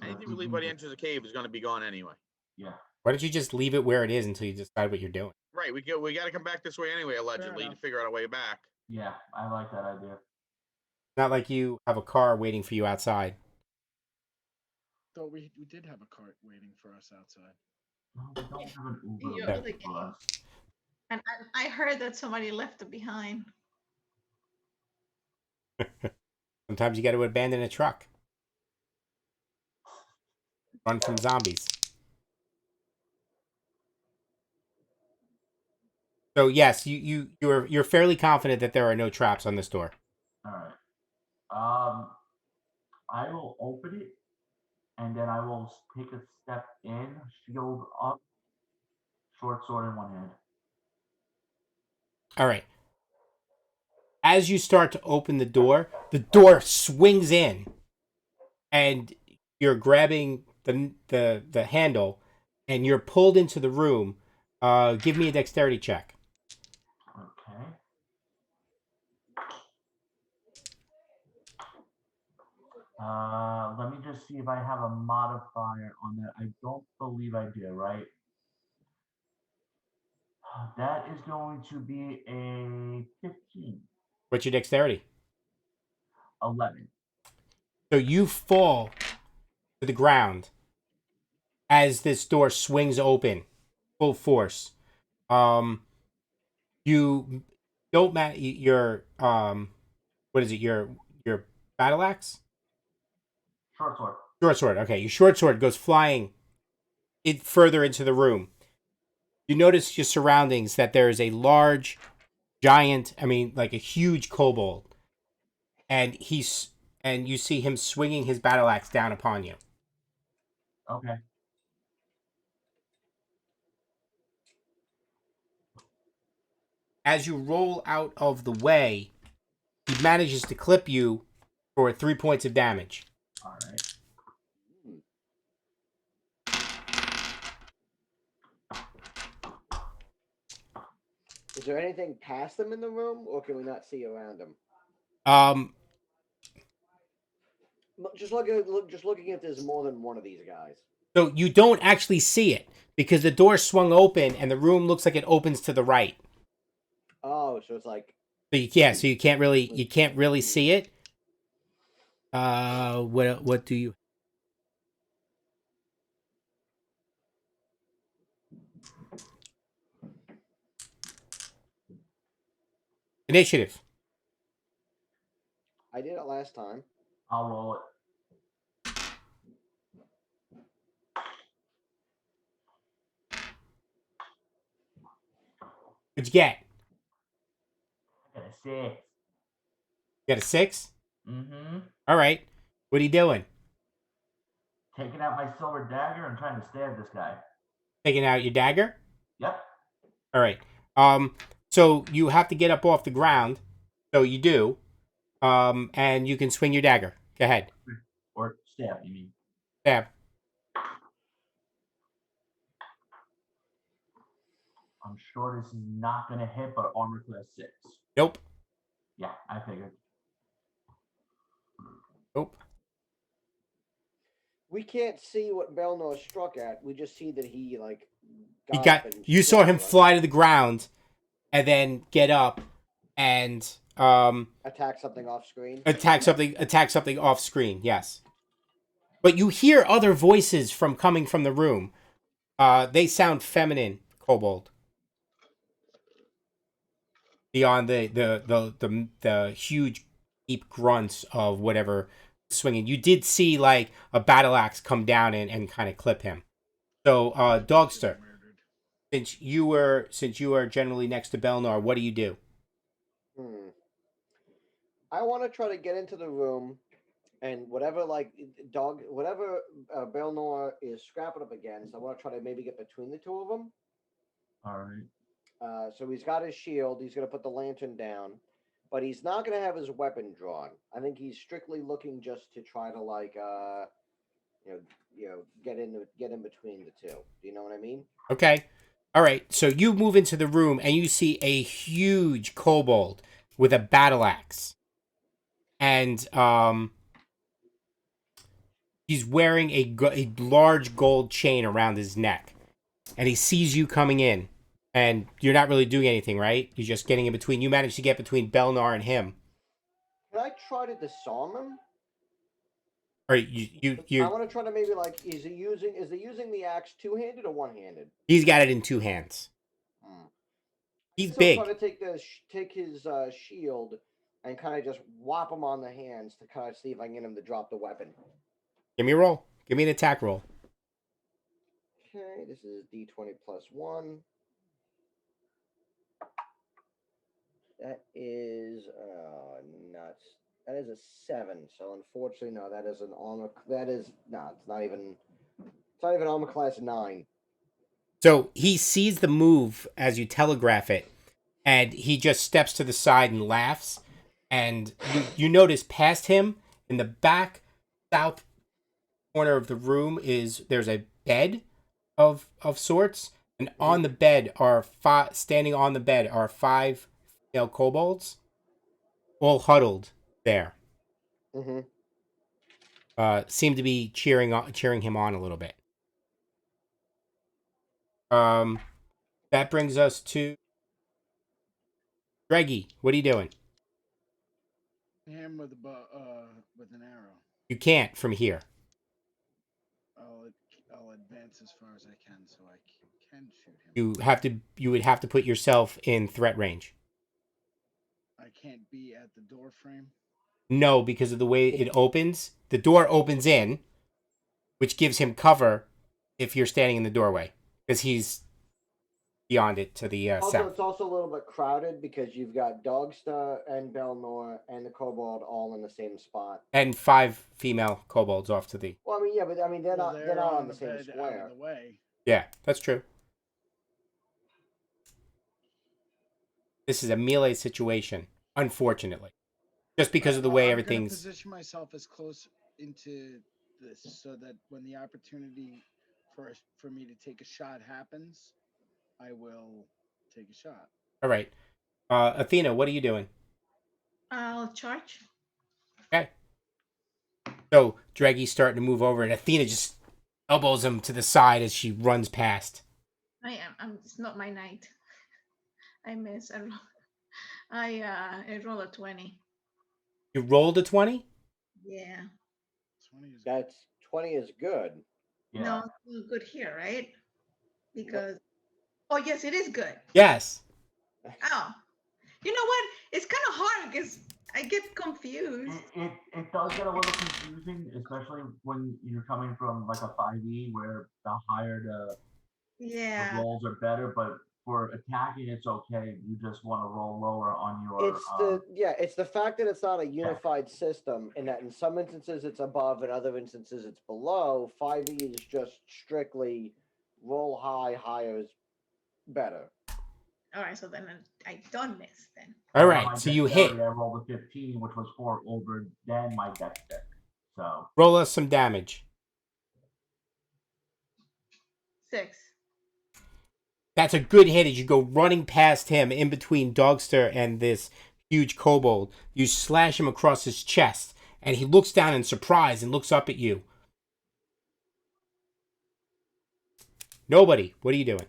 Anything we leave by the entrance of the cave is going to be gone anyway. Yeah. Why don't you just leave it where it is until you decide what you're doing? Right. We got to come back this way anyway, allegedly, to enough. figure out a way back. Yeah, I like that idea. Not like you have a car waiting for you outside. Thought we did have a cart waiting for us outside. No, we don't have an In Uber your Yeah. other waiting for game. us. And I heard that somebody left it behind. Sometimes you got to abandon a truck. Run from zombies. So yes, you're fairly confident that there are no traps on this door. All right. I will open it, and then I will take a step in, shield up, short sword in one hand. All right. As you start to open the door swings in, and you're grabbing the handle, and you're pulled into the room. Give me a dexterity check. Okay. Let me just see if I have a modifier on that. I don't believe I do, right? That is going to be a 15, What's your dexterity? 11. So you fall to the ground as this door swings open, full force. You don't your what is it? Your battle axe? Short sword. Short sword. Okay, your short sword goes flying further into the room. You notice your surroundings that there is a large, giant. I mean, like a huge kobold, and you see him swinging his battle axe down upon you. Okay. As you roll out of the way, he manages to clip you for 3 points of damage. All right. Is there anything past them in the room, or can we not see around them? Just looking if there's more than one of these guys. So you don't actually see it because the door swung open and the room looks like it opens to the right. Oh, so it's like. So you can't really see it. What do you? Initiative. I did it last time. I'll roll it. What'd you get? I got a 6. You got a 6? Mm-hmm. All right. What are you doing? Taking out my silver dagger and trying to stab this guy. Taking out your dagger? Yep. All right. So you have to get up off the ground. So you do. And you can swing your dagger. Go ahead. Or stab, you mean? Stab. I'm sure this is not going to hit, but armor class 6. Nope. Yeah, I figured. Nope. We can't see what Belnor struck at. We just see that he You saw him right? fly to the ground and then get up and Attack something off screen. attack something off screen. Yes. But you hear other voices coming from the room. They sound feminine, Kobold. Beyond the huge deep grunts of whatever swinging. You did see like a battle axe come down and kind of clip him. So Dogster, since you are generally next to Belnar, what do you do? I want to try to get into the room, and whatever Belnor is scrapping up against, I want to try to maybe get between the two of them. All right. So he's got his shield. He's going to put the lantern down, but he's not going to have his weapon drawn. I think he's strictly looking just to try to get in between the two. Do you know what I mean? Okay. All right, so you move into the room and you see a huge kobold with a battle axe, and he's wearing a large gold chain around his neck, and he sees you coming in, and you're not really doing anything, right? You're just getting in between. You managed to get between Belnar and him. Can I try to disarm him? All right, you I you want to try to maybe like, is he using the axe two-handed or one-handed? he's got it in two hands. Hmm. He's So try big. to take his shield and kind of just whop him on the hands to kind of see if I can get him to drop the weapon. Give me a roll. Give me an attack roll. Okay, this is D20 plus 1. That is nuts. That is a 7. So unfortunately, no, that is an armor. That is no, it's not even. It's not even armor class 9. So he sees the move as you telegraph it, and he just steps to the side and laughs. And you notice past him in the back south corner of the room there's a bed of sorts, and on the bed are standing on the bed are 5 female kobolds, all huddled there. Mm-hmm. Seem to be cheering him on a little bit. That brings us to Greggy. What are you doing? Him with an arrow. You can't from here. I'll advance as far as I can so I can shoot him. You would have to put yourself in threat range. I can't be at the door frame. No, because of the way it opens. The door opens in, which gives him cover if you're standing in the doorway, because he's beyond it to the Also, south. it's also a little bit crowded because you've got Dogsta and Belnor and the Kobold all in the same spot. And 5 female kobolds off to the... Well, I mean, yeah, but I mean, they're not on the same bed square. out of the way. Yeah, that's true. This is a melee situation, unfortunately. Just because of the way I'm everything's... gonna position myself as close into this so that when the opportunity for me to take a shot happens, I will take a shot. All right. Athena, what are you doing? I'll charge. Okay. So, Dreggy's starting to move over, and Athena just elbows him to the side as she runs past. It's not my night. I miss. I roll a 20. You rolled a 20? Yeah. 20 is That's 20 is good. Yeah. No, it's good here, right? Because oh yes, it is good. Yes. Oh, you know what? It's kind of hard because I get confused. It does get a little confusing, especially when you're coming from like a 5e where the higher the Yeah. rolls are better, but for attacking it's okay. You just want to roll lower on your It's the fact that it's not a unified system, and that in some instances it's above, in other instances it's below. 5e is just strictly roll high, higher is better. All right, so then I don't miss then. All my right, so you hit. dexterity, I rolled a 15, which was 4 over than my dex check. So Roll us some damage. 6. That's a good hit as you go running past him in between Dogster and this huge kobold. You slash him across his chest, and he looks down in surprise and looks up at you. Nobody, what are you doing?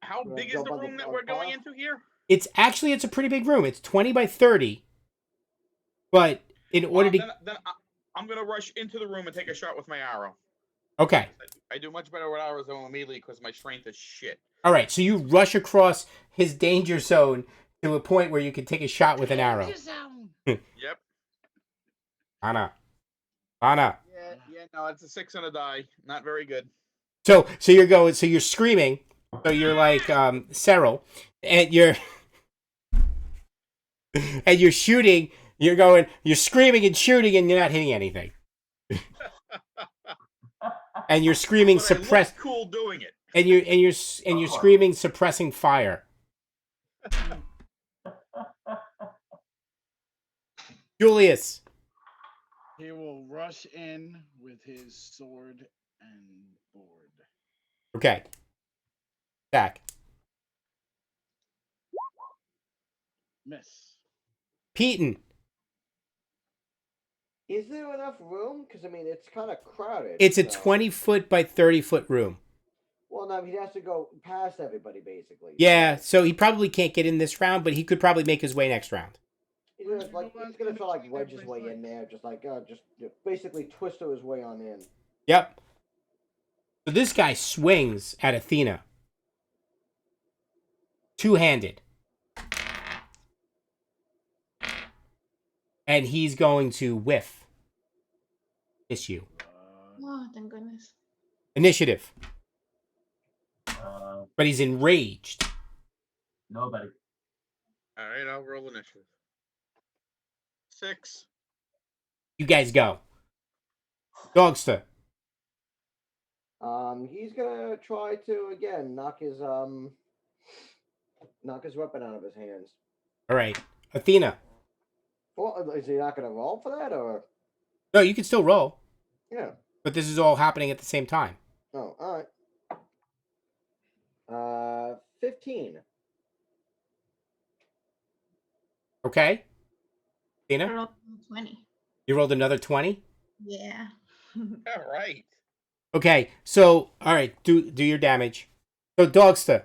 How big is the room that we're going into here? It's a pretty big room. It's 20 by 30. But in order to... Then I'm going to rush into the room and take a shot with my arrow. Okay. I do much better with arrows than melee because my strength is shit. All right, so you rush across his danger zone to a point where you can take a shot with an arrow. Yep. Anna. Yeah, no, it's a 6 on a die. Not very good. So you're screaming. So you're like Cyril, and you're shooting. You're screaming and shooting, and you're not hitting anything. And you're screaming suppress. Cool doing it. And you're screaming suppressing fire. Julius. He will rush in with his sword and board. Okay. Attack. Miss. is Peton. there enough room? Because I mean, it's kind of crowded. It's a so- 20-foot by 30-foot room. Well, no, he has to go past everybody basically. Yeah, So so he probably can't get in this round, but he could probably make his way next round. he's gonna like Well, he's gonna I'm try like between wedge his way everybody's in legs. there, just like basically twister his way on in. Yep. So this guy swings at Athena. Two-handed. And he's going to whiff. Miss you. Oh, thank goodness. Initiative. Uh, But he's enraged. nobody. All right, I'll roll initiative. 6. You guys go. Dogster. He's gonna try to again knock his weapon out of his hands. All right. Athena. Well, is he not gonna roll for that or? No, you can still roll. Yeah. But this is all happening at the same time. Oh, all right. 15. Okay? I Athena? rolled 20. You rolled another 20? Yeah. All right. Okay, so, all right, do your damage. So, Dogster.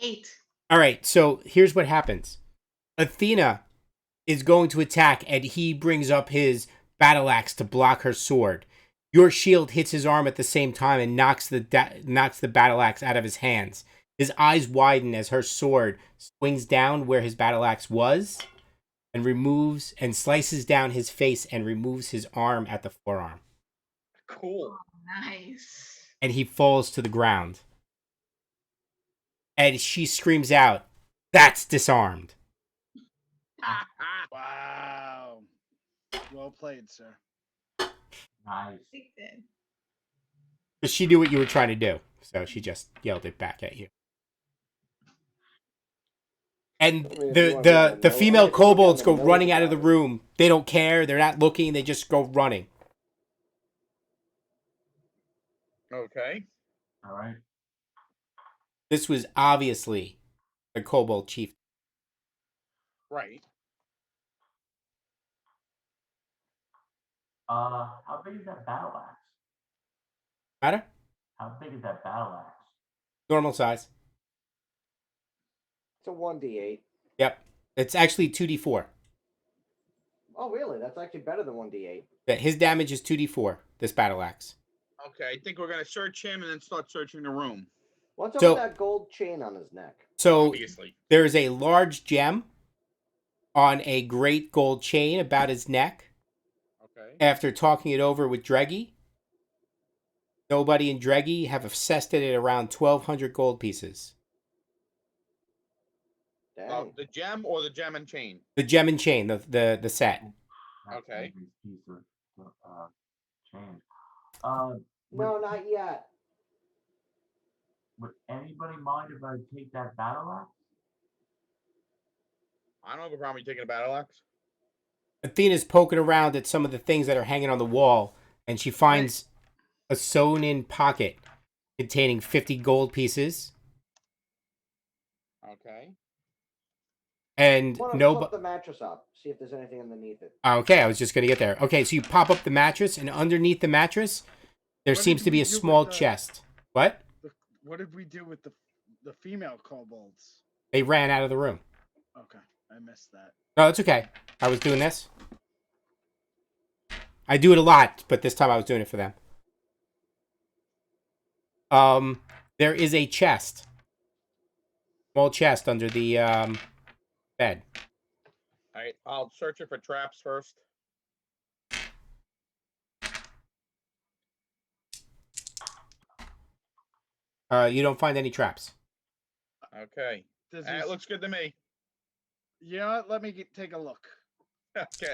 8. All right, so here's what happens. Athena is going to attack, and he brings up his battle axe to block her sword. Your shield hits his arm at the same time and knocks the battle axe out of his hands. His eyes widen as her sword swings down where his battle axe was, and removes and slices down his face and removes his arm at the forearm. Cool. Nice. And he falls to the ground. And she screams out, "That's disarmed." Wow. Well played, sir. Nice. Big did. Because she knew what you were trying to do. So she just yelled it back at you. And I mean, if you want to the get the on female if you wanna get on kobolds the go nose running out of the about it. room. They don't care. They're not looking. They just go running. Okay. All right. This was obviously the kobold chief. Right. How big is that battle axe? Matter? How big is that battle axe? Normal size. It's a 1d8. Yep. It's actually 2d4. Oh, really? That's actually better than 1d8. Yeah, his damage is 2d4, this battle axe. Okay, I think we're gonna search him and then start searching the room. What's up So- with that gold chain on his neck? So Obviously. there is a large gem on a great gold chain about his neck. Okay. After talking it over with Dreggy, nobody and Dreggy have assessed it at around 1,200 gold pieces. Dang. The gem or the gem and chain? The gem and chain, the set. That's Okay. Andrew's piece of change. No, not yet. Would anybody mind if I take that battle axe? I don't have a problem with you taking a battle axe. Athena's poking around at some of the things that are hanging on the wall, and she finds a sewn-in pocket containing 50 gold pieces. Okay. And Want to nobody. flip the mattress up, see if there's anything underneath it. Okay, I was just going to get there. Okay, so you pop up the mattress, and underneath the mattress, there What seems did to be we a do with small the- chest. What? What did we do with the female kobolds? They ran out of the room. Okay, I missed that. No, it's okay. I was doing this. I do it a lot, but this time I was doing it for them. There is a chest. Small chest under the bed. All right. I'll search it for traps first. You don't find any traps. Okay. Does It looks good to me. You know what? Let me take a look. Okay.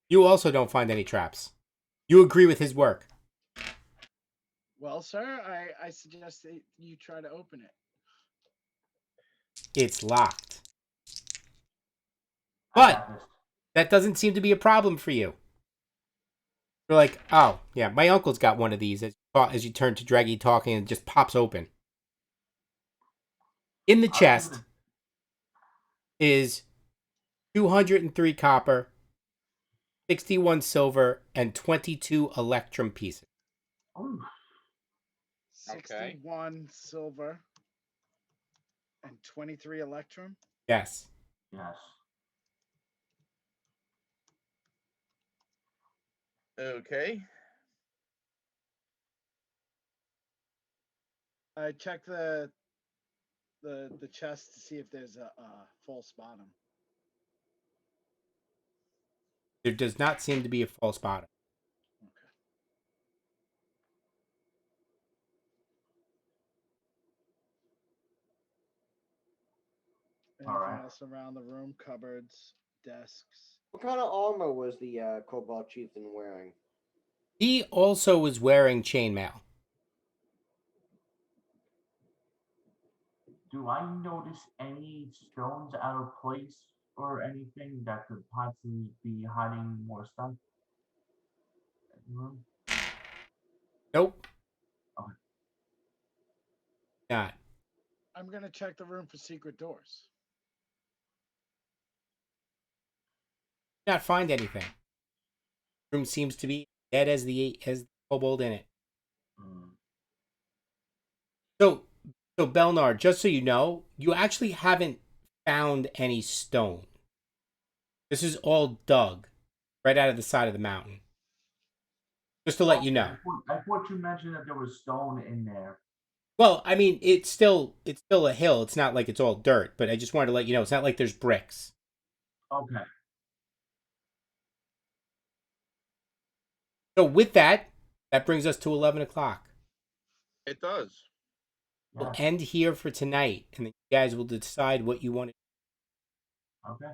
You also don't find any traps. You agree with his work. Well, sir, I suggest that you try to open it. It's locked. I But got this. that doesn't seem to be a problem for you. You're like, oh yeah, my uncle's got one of these. As you turn to Draggy talking, and it just pops open. In the I'll give it chest is 203 copper, 61 silver, and 22 electrum pieces. Ooh, 61 silver and 23 electrum. Yes. yes. Okay. I check the chest to see if there's a false bottom. There does not seem to be a false bottom. Okay. Anything Alright. else around the room? Cupboards, desks. What kind of armor was the Cobalt Chieftain wearing? He also was wearing chainmail. Do I notice any stones out of place or anything that could possibly be hiding more stuff? Anyone? Nope. Okay. Not. I'm gonna check the room for secret doors. Not find anything. Room seems to be dead as the kobold in it. Hmm. So Belnar, just so you know, you actually haven't found any stone. This is all dug right out of the side of the mountain. Just to let you Okay, know. I thought you mentioned that there was stone in there. Well, I mean, it's still a hill. It's not like it's all dirt, but I just wanted to let you know it's not like there's bricks. Okay. So with that, that brings us to 11 o'clock. It does. We'll Yes. end here for tonight, and then you guys will decide what you want to Okay.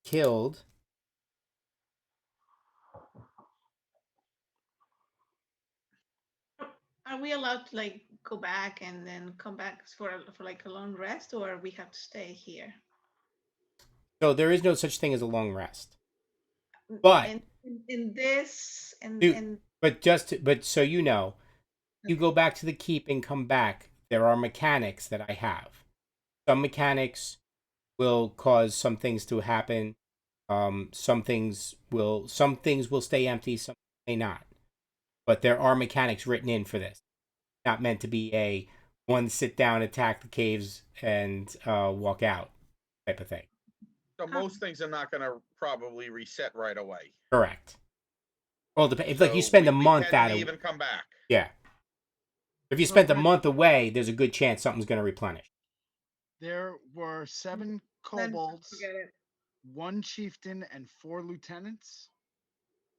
killed. Are we allowed to like go back and then come back for like a long rest, or we have to stay here? So there is no such thing as a long rest. But And in this Dude, and but so you know, you okay. go back to the keep and come back. There are mechanics that I have. Some mechanics will cause some things to happen. Some things will stay empty, some may not. But there are mechanics written in for this. Not meant to be a one sit down, attack the caves, and walk out type of thing. So most things are not going to probably reset right away. Correct. Well, if like you So spend a we month can at leave and come back. yeah. If you So spent a Brent, month away, there's a good chance something's going to replenish. there were 7 Then kobolds, forget it. 1 chieftain, and 4 lieutenants.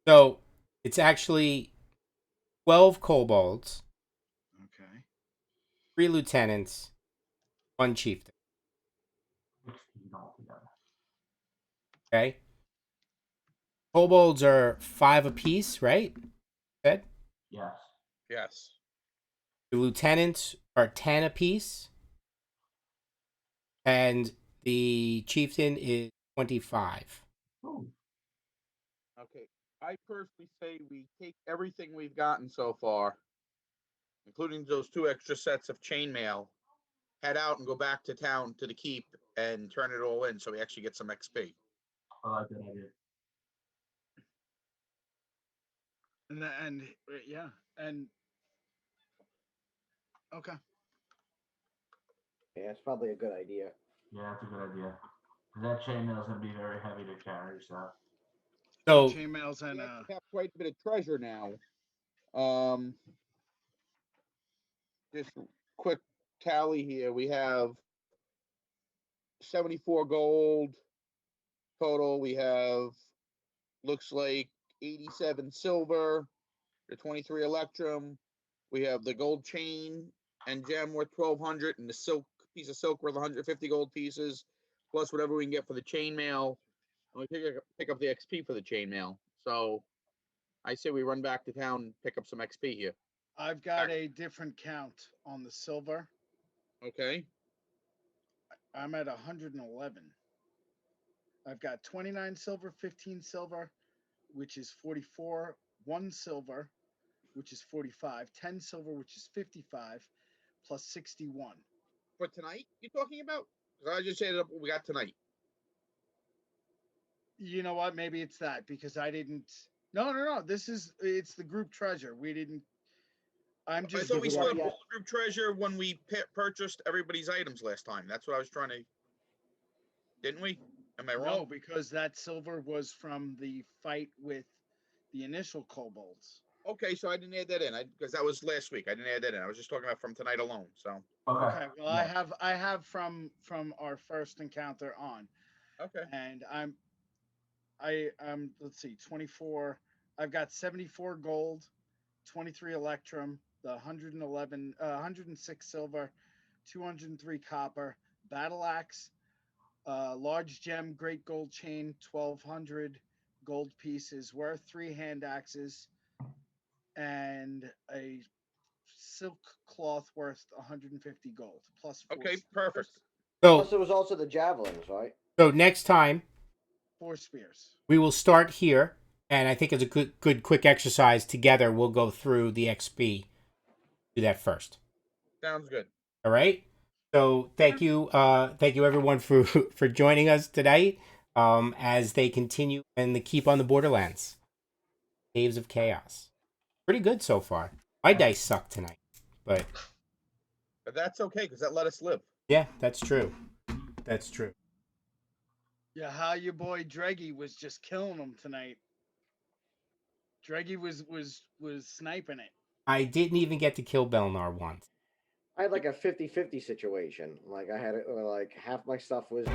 So it's actually 12 kobolds, Okay. 3 lieutenants, 1 chieftain. 16 altogether. Okay. Kobolds are 5 apiece, right? Said. Yes. Yes. The lieutenants are 10 apiece, and the chieftain is 25. Ooh. Okay. I personally say we take everything we've gotten so far, including those 2 extra sets of chainmail, head out and go back to town to the keep and turn it all in so we actually get some XP. I like that idea. And yeah, and okay. Yeah, it's probably a good idea. Yeah, that's a good idea. 'Cause that chainmail is going to be very heavy to carry, so. So So chainmails We and actually have quite a bit of treasure now. Um, just quick tally here. We have 74 gold total. We have looks like 87 silver, the 23 electrum. We have the gold chain and gem worth 1200, and the silk piece of silk worth 150 gold pieces, plus whatever we can get for the chainmail. And we pick up the XP for the chainmail. So I say we run back to town and pick up some XP here. I've got a different count on the silver. Okay. I'm at 111. I've got 29 silver, 15 silver, which is 44, 1 silver, which is 45, 10 silver, which is 55, plus 61. For tonight, you talking about? Because I just added up what we got tonight. You know what? Maybe it's that because I didn't. No. It's the group treasure. We didn't. I'm I just. thought we Yeah, split yeah. all the group treasure when we purchased everybody's items last time. That's what I was trying to. Didn't we? Am I wrong? No, because that silver was from the fight with the initial kobolds. Okay, so I didn't add that in. Because that was last week. I didn't add that in. I was just talking about from tonight alone. So Okay. Well, I yeah. have from our first encounter on, okay. and let's see, 24. I've got 74 gold, 23 electrum, the 111, 106 silver, 203 copper, battle axe, large gem, great gold chain, 1200 gold pieces worth, 3 hand axes, and a silk cloth worth 150 gold plus 4 Okay, spears. perfect. Plus, So, there was also the javelins, right? so next time 4 spears. we will start here, and I think as a good quick exercise together, we'll go through the XP. Do that first. Sounds good. All right. So thank you everyone for for joining us tonight. As they continue and the keep on the Borderlands, Caves of Chaos. Pretty good so far. My dice suck tonight, but But that's okay because that let us live. yeah, that's true. That's true. Yeah, how your boy Dreggy was just killing them tonight. Dreggy was sniping it. I didn't even get to kill Belnar once. I had like a 50-50 situation. Like I had it, like half my stuff was